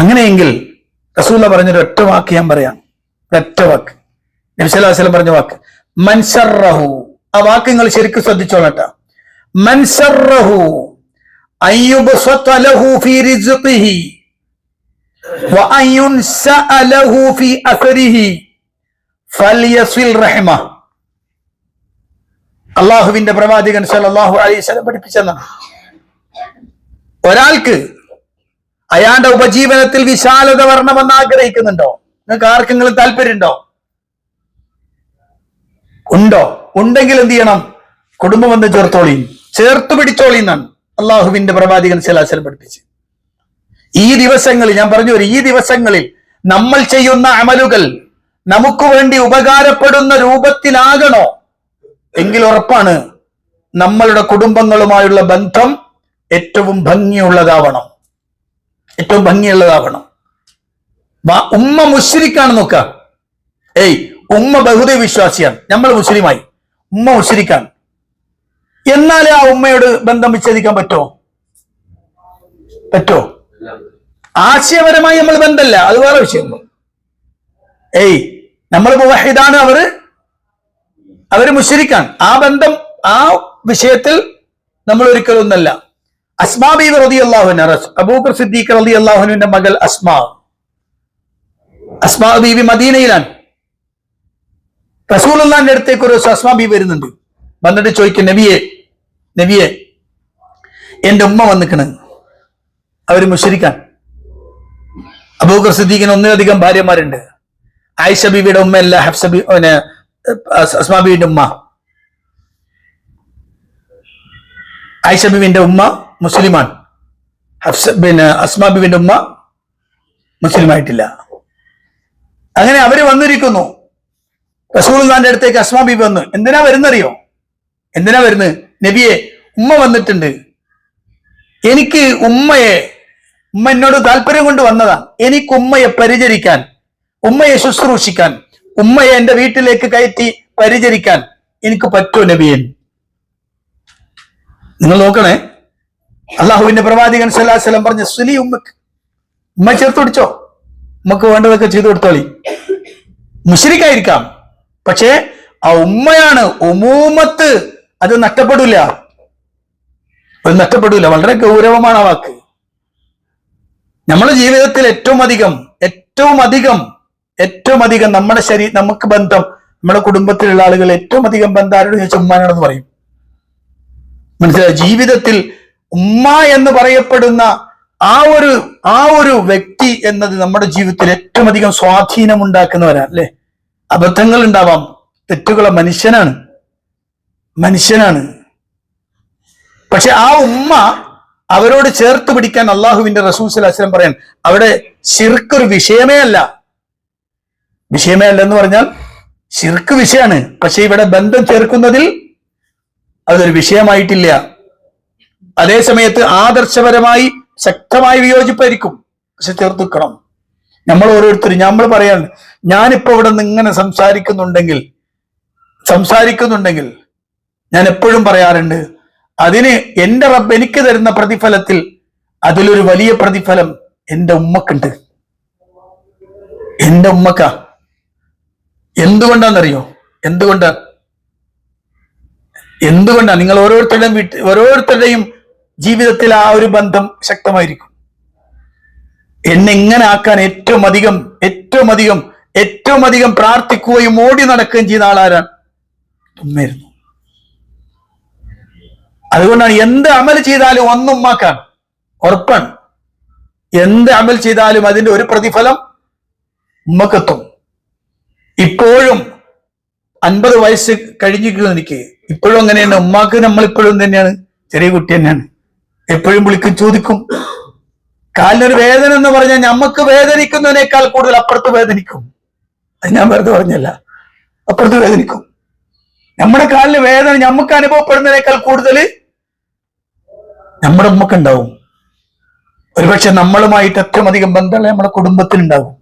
അങ്ങനെയെങ്കിൽ റസൂല പറഞ്ഞൊരു ഒറ്റ വാക്ക് ഞാൻ പറയാം, ഒറ്റ വാക്ക്. നബി സല്ലല്ലാഹു അലൈഹി വസല്ലം പറഞ്ഞ വാക്ക് മൻസറഹു. ആ വാക്ക് നിങ്ങൾ ശരിക്കും ശ്രദ്ധിച്ചോളട്ടെ. മൻസറഹു അയ്യുബ്സത ലഹു ഫീ റിസ്ഖിഹി വഅയുൻസഅ ലഹു ഫീ അസരിഹി ഫൽയസിൽ റഹ്മ. അല്ലാഹുവിന്റെ പ്രവാചകൻ സല്ലല്ലാഹു അലൈഹി വസല്ലം പഠിപ്പിച്ചതാണ്. ഒരാൾക്ക് അയാളുടെ ഉപജീവനത്തിൽ വിശാലത വരണമെന്ന് ആഗ്രഹിക്കുന്നുണ്ടോ? നിങ്ങൾക്ക് ആർക്കെങ്കിലും താല്പര്യമുണ്ടോ? ഉണ്ടോ? ഉണ്ടെങ്കിൽ എന്ത് ചെയ്യണം? കുടുംബം എന്ന് ചേർത്ത് പിടിച്ചോളി എന്നാണ് അള്ളാഹുവിന്റെ പ്രവാചകൻ സല്ലല്ലാഹു അലൈഹി വസല്ലം പഠിപ്പിച്ച്. ഈ ദിവസങ്ങളിൽ ഞാൻ പറഞ്ഞു, ഈ ദിവസങ്ങളിൽ നമ്മൾ ചെയ്യുന്ന അമലുകൾ നമുക്ക് വേണ്ടി ഉപകാരപ്പെടുന്ന രൂപത്തിലാകണോ എങ്കിൽ ഉറപ്പാണ് നമ്മളുടെ കുടുംബങ്ങളുമായുള്ള ബന്ധം ഏറ്റവും ഭംഗിയുള്ളതാവണം. ഏറ്റവും ഭംഗിയുള്ളതാവണം. ഉമ്മ മുശ്രിക്കാണ് നോക്ക. ഉമ്മ ബഹുദൈവ വിശ്വാസിയാണ്, നമ്മൾ മുസ്ലിമായി, ഉമ്മ മുശ്രിക്കാണ്. എന്നാലേ ആ ഉമ്മയോട് ബന്ധം വിച്ഛേദിക്കാൻ പറ്റുമോ? ആശയപരമായി നമ്മൾ ബന്ധമല്ല, അത് വേറെ വിഷയം. നമ്മൾ മുവഹിദാണ്, അവര് മുശ്രിക്കാണ്. ആ ബന്ധം, ആ വിഷയത്തിൽ നമ്മൾ ഒരിക്കലും ഒന്നല്ല. അസ്മാ ബീവി റളിയല്ലാഹു അൻഹ, അബൂബക്കർ സിദ്ദീഖ് റളിയല്ലാഹു അൻഹുവിന്റെ മകൾ അസ്മാ ബീവി മദീനയിലാണ്. റസൂലുള്ളാഹിന്റെ അടുത്തേക്ക് ഒരു അസ്മാ ബീവി വരുന്നുണ്ട്. വന്നിട്ട് ചോദിക്കും, നബിയെ എന്റെ ഉമ്മ വന്നിക്കണ്, അവര് മുശ്രിക്കാണ്. അബൂബക്കർ സിദ്ദീഖിന് ഒന്നിലധികം ഭാര്യമാരുണ്ട്. ആയിഷ ബീവിയുടെ ഉമ്മയല്ല, അസ്മാ ബീവിന്റെ ഉമ്മ. ആയിഷ ബീവിന്റെ ഉമ്മ മുസ്ലിമാണ്, അസ്മാ ബീവിന്റെ ഉമ്മ മുസ്ലിമായിട്ടില്ല. അങ്ങനെ അവര് വന്നിരിക്കുന്നു. റസൂലുള്ളാഹിന്റെ അടുത്തേക്ക് അസ്മാ ബീവി വന്നു. എന്തിനാ വരുന്നറിയോ? എന്തിനാ വരുന്നത്? നബിയെ, ഉമ്മ വന്നിട്ടുണ്ട്, എനിക്ക് ഉമ്മ എന്നോട് താല്പര്യം കൊണ്ട് വന്നതാ. എനിക്ക് ഉമ്മയെ പരിചരിക്കാൻ, ഉമ്മയെ ശുശ്രൂഷിക്കാൻ, ഉമ്മയെ എന്റെ വീട്ടിലേക്ക് കയറ്റി പരിചരിക്കാൻ എനിക്ക് പറ്റൂ നബിയെ. നിങ്ങൾ നോക്കണേ, അള്ളാഹുവിന്റെ പ്രവാചകൻ സല്ലല്ലാഹു അലൈഹി വസല്ലം പറഞ്ഞ സുലി ഉമ്മക്ക്, ഉമ്മ ചേർത്ത് പിടിച്ചോ, ഉമ്മക്ക് വേണ്ടതൊക്കെ ചെയ്തു കൊടുത്തോളി. മുശ്രിക്കായിരിക്കാം, പക്ഷേ ആ ഉമ്മയാണ് ഉമൂമത്ത്, അത് നഷ്ടപ്പെടില്ല. വളരെ ഗൗരവമാണ് ആ വാക്ക്. നമ്മുടെ ജീവിതത്തിൽ ഏറ്റവും അധികം നമ്മുടെ നമുക്ക് ബന്ധം, നമ്മുടെ കുടുംബത്തിലുള്ള ആളുകൾ ഏറ്റവും അധികം ബന്ധം ആരോട് ചോദിച്ചാൽ ഉമ്മാനാണെന്ന് പറയും. മനസ്സിലായി? ജീവിതത്തിൽ ഉമ്മ എന്ന് പറയപ്പെടുന്ന ആ ഒരു വ്യക്തി എന്നത് നമ്മുടെ ജീവിതത്തിൽ ഏറ്റവും അധികം സ്വാധീനം ഉണ്ടാക്കുന്നവരാ, അല്ലെ? അബദ്ധങ്ങൾ ഉണ്ടാവാം, തെറ്റുകളെ മനുഷ്യനാണ്. പക്ഷെ ആ ഉമ്മ അവരോട് ചേർത്ത് പിടിക്കാൻ അള്ളാഹുവിന്റെ റസൂൽ സ്വല്ലല്ലാഹു അലൈഹി വസല്ലം പറയാൻ, അവിടെ ശിർക്ക് ഒരു വിഷയമേ അല്ല എന്ന് പറഞ്ഞാൽ ശിർക്ക് വിഷയമാണ്. പക്ഷെ ഇവിടെ ബന്ധം ചേർക്കുന്നതിൽ അതൊരു വിഷയമായിട്ടില്ല. അതേ സമയത്ത് ആദർശപരമായി ശക്തമായി വിയോജിപ്പായിരിക്കും, പക്ഷെ ചേർത്ത് വെക്കണം. നമ്മൾ ഓരോരുത്തരും നമ്മൾ പറയാൻ, ഞാനിപ്പോ ഇവിടെ നിന്ന് ഇങ്ങനെ സംസാരിക്കുന്നുണ്ടെങ്കിൽ ഞാൻ എപ്പോഴും പറയാറുണ്ട്, അതിന് എന്റെ റബ്ബ് എനിക്ക് തരുന്ന പ്രതിഫലത്തിൽ അതിലൊരു വലിയ പ്രതിഫലം എന്റെ ഉമ്മക്കുണ്ട്. എന്റെ ഉമ്മക്ക. എന്തുകൊണ്ടാണെന്നറിയോ? എന്തുകൊണ്ടാ നിങ്ങൾ ഓരോരുത്തരുടെയും ജീവിതത്തിൽ ആ ഒരു ബന്ധം ശക്തമായിരിക്കും. എന്നെ ഇങ്ങനെ ആക്കാൻ ഏറ്റവും അധികം പ്രാർത്ഥിക്കുകയും ഓടി നടക്കുകയും ചെയ്ത ആളാരാണ്? ഉമ്മയായിരുന്നു. അതുകൊണ്ടാണ് എന്ത് അമൽ ചെയ്താലും ഒന്നുമ്മാക്കാൻ ഉറപ്പാണ്. എന്ത് അമൽ ചെയ്താലും അതിന്റെ ഒരു പ്രതിഫലം ഉമ്മക്കെത്തും. ഇപ്പോഴും 50 വയസ്സ് കഴിഞ്ഞിരിക്കുന്നു എനിക്ക്. ഇപ്പോഴും അങ്ങനെയാണ്. ഉമ്മാക്ക് നമ്മൾ ഇപ്പോഴും തന്നെയാണ്, ചെറിയ കുട്ടി തന്നെയാണ്. എപ്പോഴും വിളിക്കും, ചോദിക്കും. കാലിനൊരു വേദന എന്ന് പറഞ്ഞാൽ നമുക്ക് വേദനിക്കുന്നതിനേക്കാൾ കൂടുതൽ അപ്പുറത്ത് വേദനിക്കും. അത് ഞാൻ വെറുതെ പറഞ്ഞല്ല, അപ്പുറത്ത് വേദനിക്കും. നമ്മുടെ കാലിന് വേദന നമുക്ക് അനുഭവപ്പെടുന്നതിനേക്കാൾ കൂടുതൽ നമ്മുടെ ഉമ്മക്കുണ്ടാവും. ഒരുപക്ഷെ നമ്മളുമായിട്ട് ഏറ്റവും അധികം ബന്ധമുള്ള നമ്മുടെ കുടുംബത്തിനുണ്ടാവും.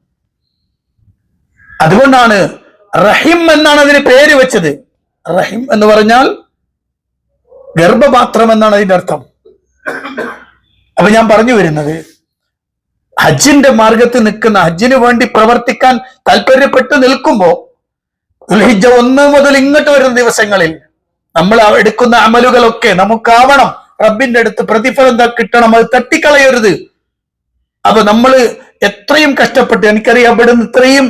അതുകൊണ്ടാണ് റഹിം എന്നാണ് അതിന് പേര് വെച്ചത്. റഹിം എന്ന് പറഞ്ഞാൽ ഗർഭപാത്രം എന്നാണ് അതിന്റെ അർത്ഥം. അപ്പൊ ഞാൻ പറഞ്ഞു വരുന്നത്, ഹജ്ജിന്റെ മാർഗത്തിൽ നിൽക്കുന്ന, ഹജ്ജിന് വേണ്ടി പ്രവർത്തിക്കാൻ താല്പര്യപ്പെട്ട് നിൽക്കുമ്പോ ദുൽഹിജ്ജ 1 മുതൽ ഇങ്ങോട്ട് വരുന്ന ദിവസങ്ങളിൽ നമ്മൾ എടുക്കുന്ന അമലുകളൊക്കെ നമുക്കാവണം. റബ്ബിന്റെ അടുത്ത് പ്രതിഫലം കിട്ടണം. അത് തട്ടിക്കളയരുത്. അപ്പൊ നമ്മൾ എത്രയും കഷ്ടപ്പെട്ട്, എനിക്കറിയാം ഇവിടുന്ന് ഇത്രയും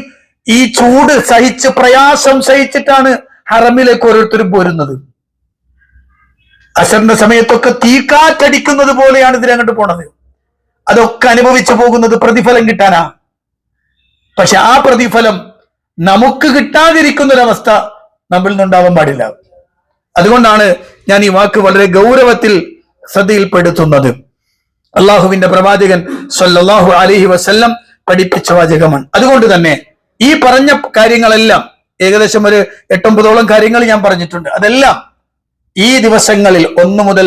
ഈ ചൂട് സഹിച്ച് പ്രയാസം സഹിച്ചിട്ടാണ് ഹറമിലേക്ക് ഓരോരുത്തരും പോരുന്നത്. അസറിന്റെ സമയത്തൊക്കെ തീക്കാറ്റടിക്കുന്നത് പോലെയാണ് ഇതിലങ്ങോട്ട് പോണത്. അതൊക്കെ അനുഭവിച്ചു പോകുന്നത് പ്രതിഫലം കിട്ടാനാ. പക്ഷെ ആ പ്രതിഫലം നമുക്ക് കിട്ടാതിരിക്കുന്നൊരവസ്ഥ നമ്മളിൽ നിന്നുണ്ടാവാൻ പാടില്ല. അതുകൊണ്ടാണ് ഞാൻ ഈ വാക്ക് വളരെ ഗൗരവത്തിൽ ശ്രദ്ധയിൽപ്പെടുത്തുന്നത്. അള്ളാഹുവിന്റെ പ്രവാചകൻ സല്ലല്ലാഹു അലൈഹി വസല്ലം പഠിപ്പിച്ച വാചകമാണ്. അതുകൊണ്ട് തന്നെ ഈ പറഞ്ഞ കാര്യങ്ങളെല്ലാം, ഏകദേശം ഒരു 8-9ഓളം കാര്യങ്ങൾ ഞാൻ പറഞ്ഞിട്ടുണ്ട്. അതെല്ലാം ഈ ദിവസങ്ങളിൽ 1 മുതൽ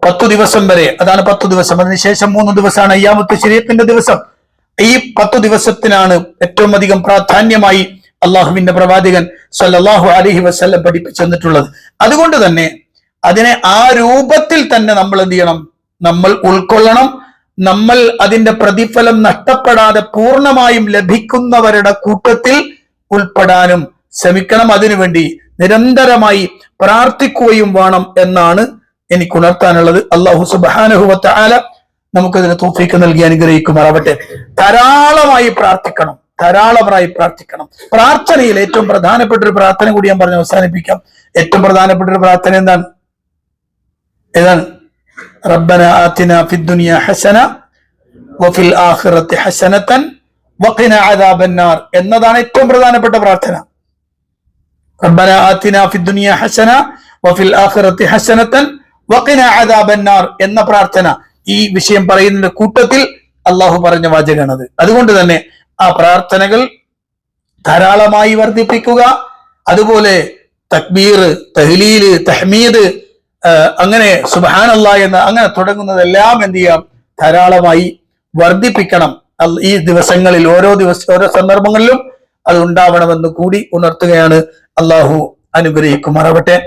10 ദിവസം വരെ, അതാണ് 10 ദിവസം. അതിനുശേഷം 3 ദിവസമാണ് അയ്യാമുത്ത് ശരീഅത്തിന്റെ ദിവസം. ഈ 10 ദിവസത്തിനാണ് ഏറ്റവും അധികം പ്രാധാന്യമായി അള്ളാഹുവിന്റെ പ്രവാചകൻ സല്ലല്ലാഹു അലൈഹി വസല്ലം പഠിപ്പിച്ചു തന്നിട്ടുള്ളത്. അതുകൊണ്ട് തന്നെ അതിനെ ആ രൂപത്തിൽ തന്നെ നമ്മൾ എന്ത് ചെയ്യണം? നമ്മൾ ഉൾക്കൊള്ളണം. നമ്മൾ അതിന്റെ പ്രതിഫലം നഷ്ടപ്പെടാതെ പൂർണ്ണമായും ലഭിക്കുന്നവരുടെ കൂട്ടത്തിൽ ഉൾപ്പെടാനും ശ്രമിക്കണം. അതിനുവേണ്ടി നിരന്തരമായി പ്രാർത്ഥിക്കുകയും വേണം എന്നാണ് എനിക്ക് ഉണർത്താനുള്ളത്. അല്ലാഹു സുബ്ഹാനഹു വ തആല നമുക്കതിന് തൗഫീഖ് നൽകി അനുഗ്രഹിക്കുമാറാവട്ടെ. ധാരാളമായി പ്രാർത്ഥിക്കണം. പ്രാർത്ഥനയിൽ ഏറ്റവും പ്രധാനപ്പെട്ട ഒരു പ്രാർത്ഥന കൂടി ഞാൻ പറഞ്ഞ് അവസാനിപ്പിക്കാം. ഏറ്റവും പ്രധാനപ്പെട്ട ഒരു പ്രാർത്ഥന ഏതാണ്? റബ്ബന ആതിന ഫിദ്ദുനിയ ഹസന വഫിൽ ആഖിറതി ഹസനതൻ വഖിന അദാബന്നാർ എന്നതാണ് ഏറ്റവും പ്രധാനപ്പെട്ട പ്രാർത്ഥന. റബ്ബന ആതിന ഫിദ്ദുനിയ ഹസന വഫിൽ ആഖിറതി ഹസനതൻ വഖിന അദാബന്നാർ എന്ന പ്രാർത്ഥന ഈ വിഷയം പറയുന്നതിന്റെ കൂട്ടത്തിൽ അള്ളാഹു പറഞ്ഞ വാചകമാണത്. അതുകൊണ്ട് തന്നെ ആ പ്രാർത്ഥനകൾ ധാരാളമായി വർദ്ധിപ്പിക്കുക. അതുപോലെ തക്ബീർ, തഹ്ലീല്, തഹ്മീദ്, അങ്ങനെ സുബ്ഹാനല്ലാഹ് എന്ന് അങ്ങനെ തുടങ്ങുന്നതെല്ലാം എന്ത് ചെയ്യാം? ധാരാളമായി വർദ്ധിപ്പിക്കണം. ഈ ദിവസങ്ങളിൽ ഓരോ സന്ദർഭങ്ങളിലും അത് ഉണ്ടാവണമെന്ന് കൂടി ഉണർത്തുകയാണ്. അള്ളാഹു അനുഗ്രഹിക്കുമാറാവട്ടെ.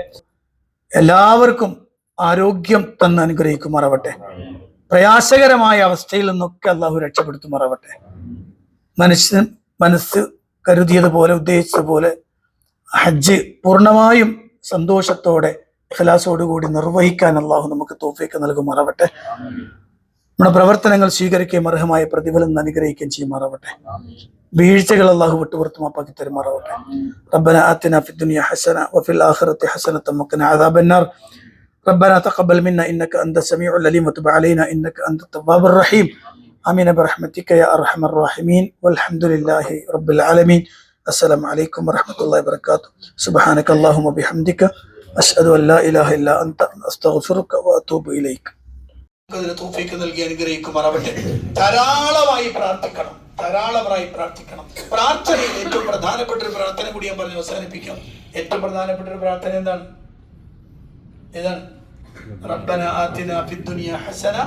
എല്ലാവർക്കും ആരോഗ്യം തന്ന് അനുഗ്രഹിക്കുമാറാവട്ടെ. പ്രയാസകരമായ അവസ്ഥയിൽ നിന്നൊക്കെ അള്ളാഹു രക്ഷപ്പെടുത്തുമാറാവട്ടെ. മനസ്സ് കരുതിയതുപോലെ, ഉദ്ദേശിച്ചതുപോലെ ഹജ്ജ് പൂർണ്ണമായും സന്തോഷത്തോടെ ഇഖ്ലാസോടുകൂടി നിർവഹിക്കാൻ അള്ളാഹു നമുക്ക് തൗഫീഖ് നൽകുമാറാവട്ടെ. നമ്മുടെ പ്രവർത്തനങ്ങൾ സ്വീകരിക്കുകയും അർഹമായ പ്രതിഫലം അനുഗ്രഹിക്കുകയും ചെയ്യുമാറാവട്ടെ. വീഴ്ചകൾ അള്ളാഹു വിട്ടുപുറത്ത് മാപ്പാക്കി തരുമാറാവട്ടെ. റബ്ബന ആതിന ഫിദ്ദുനിയ ഹസന വഫിൽ ആഖിറതി ഹസനതൻ വഖിന അദാബന്നാർ. ربنا تقبل منا إنك أنت السميع العليم وتب علينا إنك أنت التواب الرحيم. آمين برحمتك يا أرحم الراحمين والحمد لله رب العالمين. السلام عليكم ورحمة الله وبركاته. سبحانك اللهم وبحمدك അശ്ഹദു അല്ലാ ഇലാഹ ഇല്ലാ അൻത അസ്തഗ്ഫിറുക വഅതൂബു ഇലൈക്. അതിന് തൗഫീഖ് നൽകി അനുഗ്രഹിക്കുമാറാവട്ടെ. ധാരാളമായി പ്രാർത്ഥിക്കണം. പ്രാർത്ഥനയിൽ ഏറ്റവും പ്രധാനപ്പെട്ട ഒരു പ്രാർത്ഥന കൂടി ഞാൻ പറഞ്ഞ് അവസാനിപ്പിക്കാം. ഏറ്റവും പ്രധാനപ്പെട്ട ഒരു പ്രാർത്ഥന ഏതാണ്? റബ്ബന ആതിനാ ഫിദ്ദുനിയ ഹസന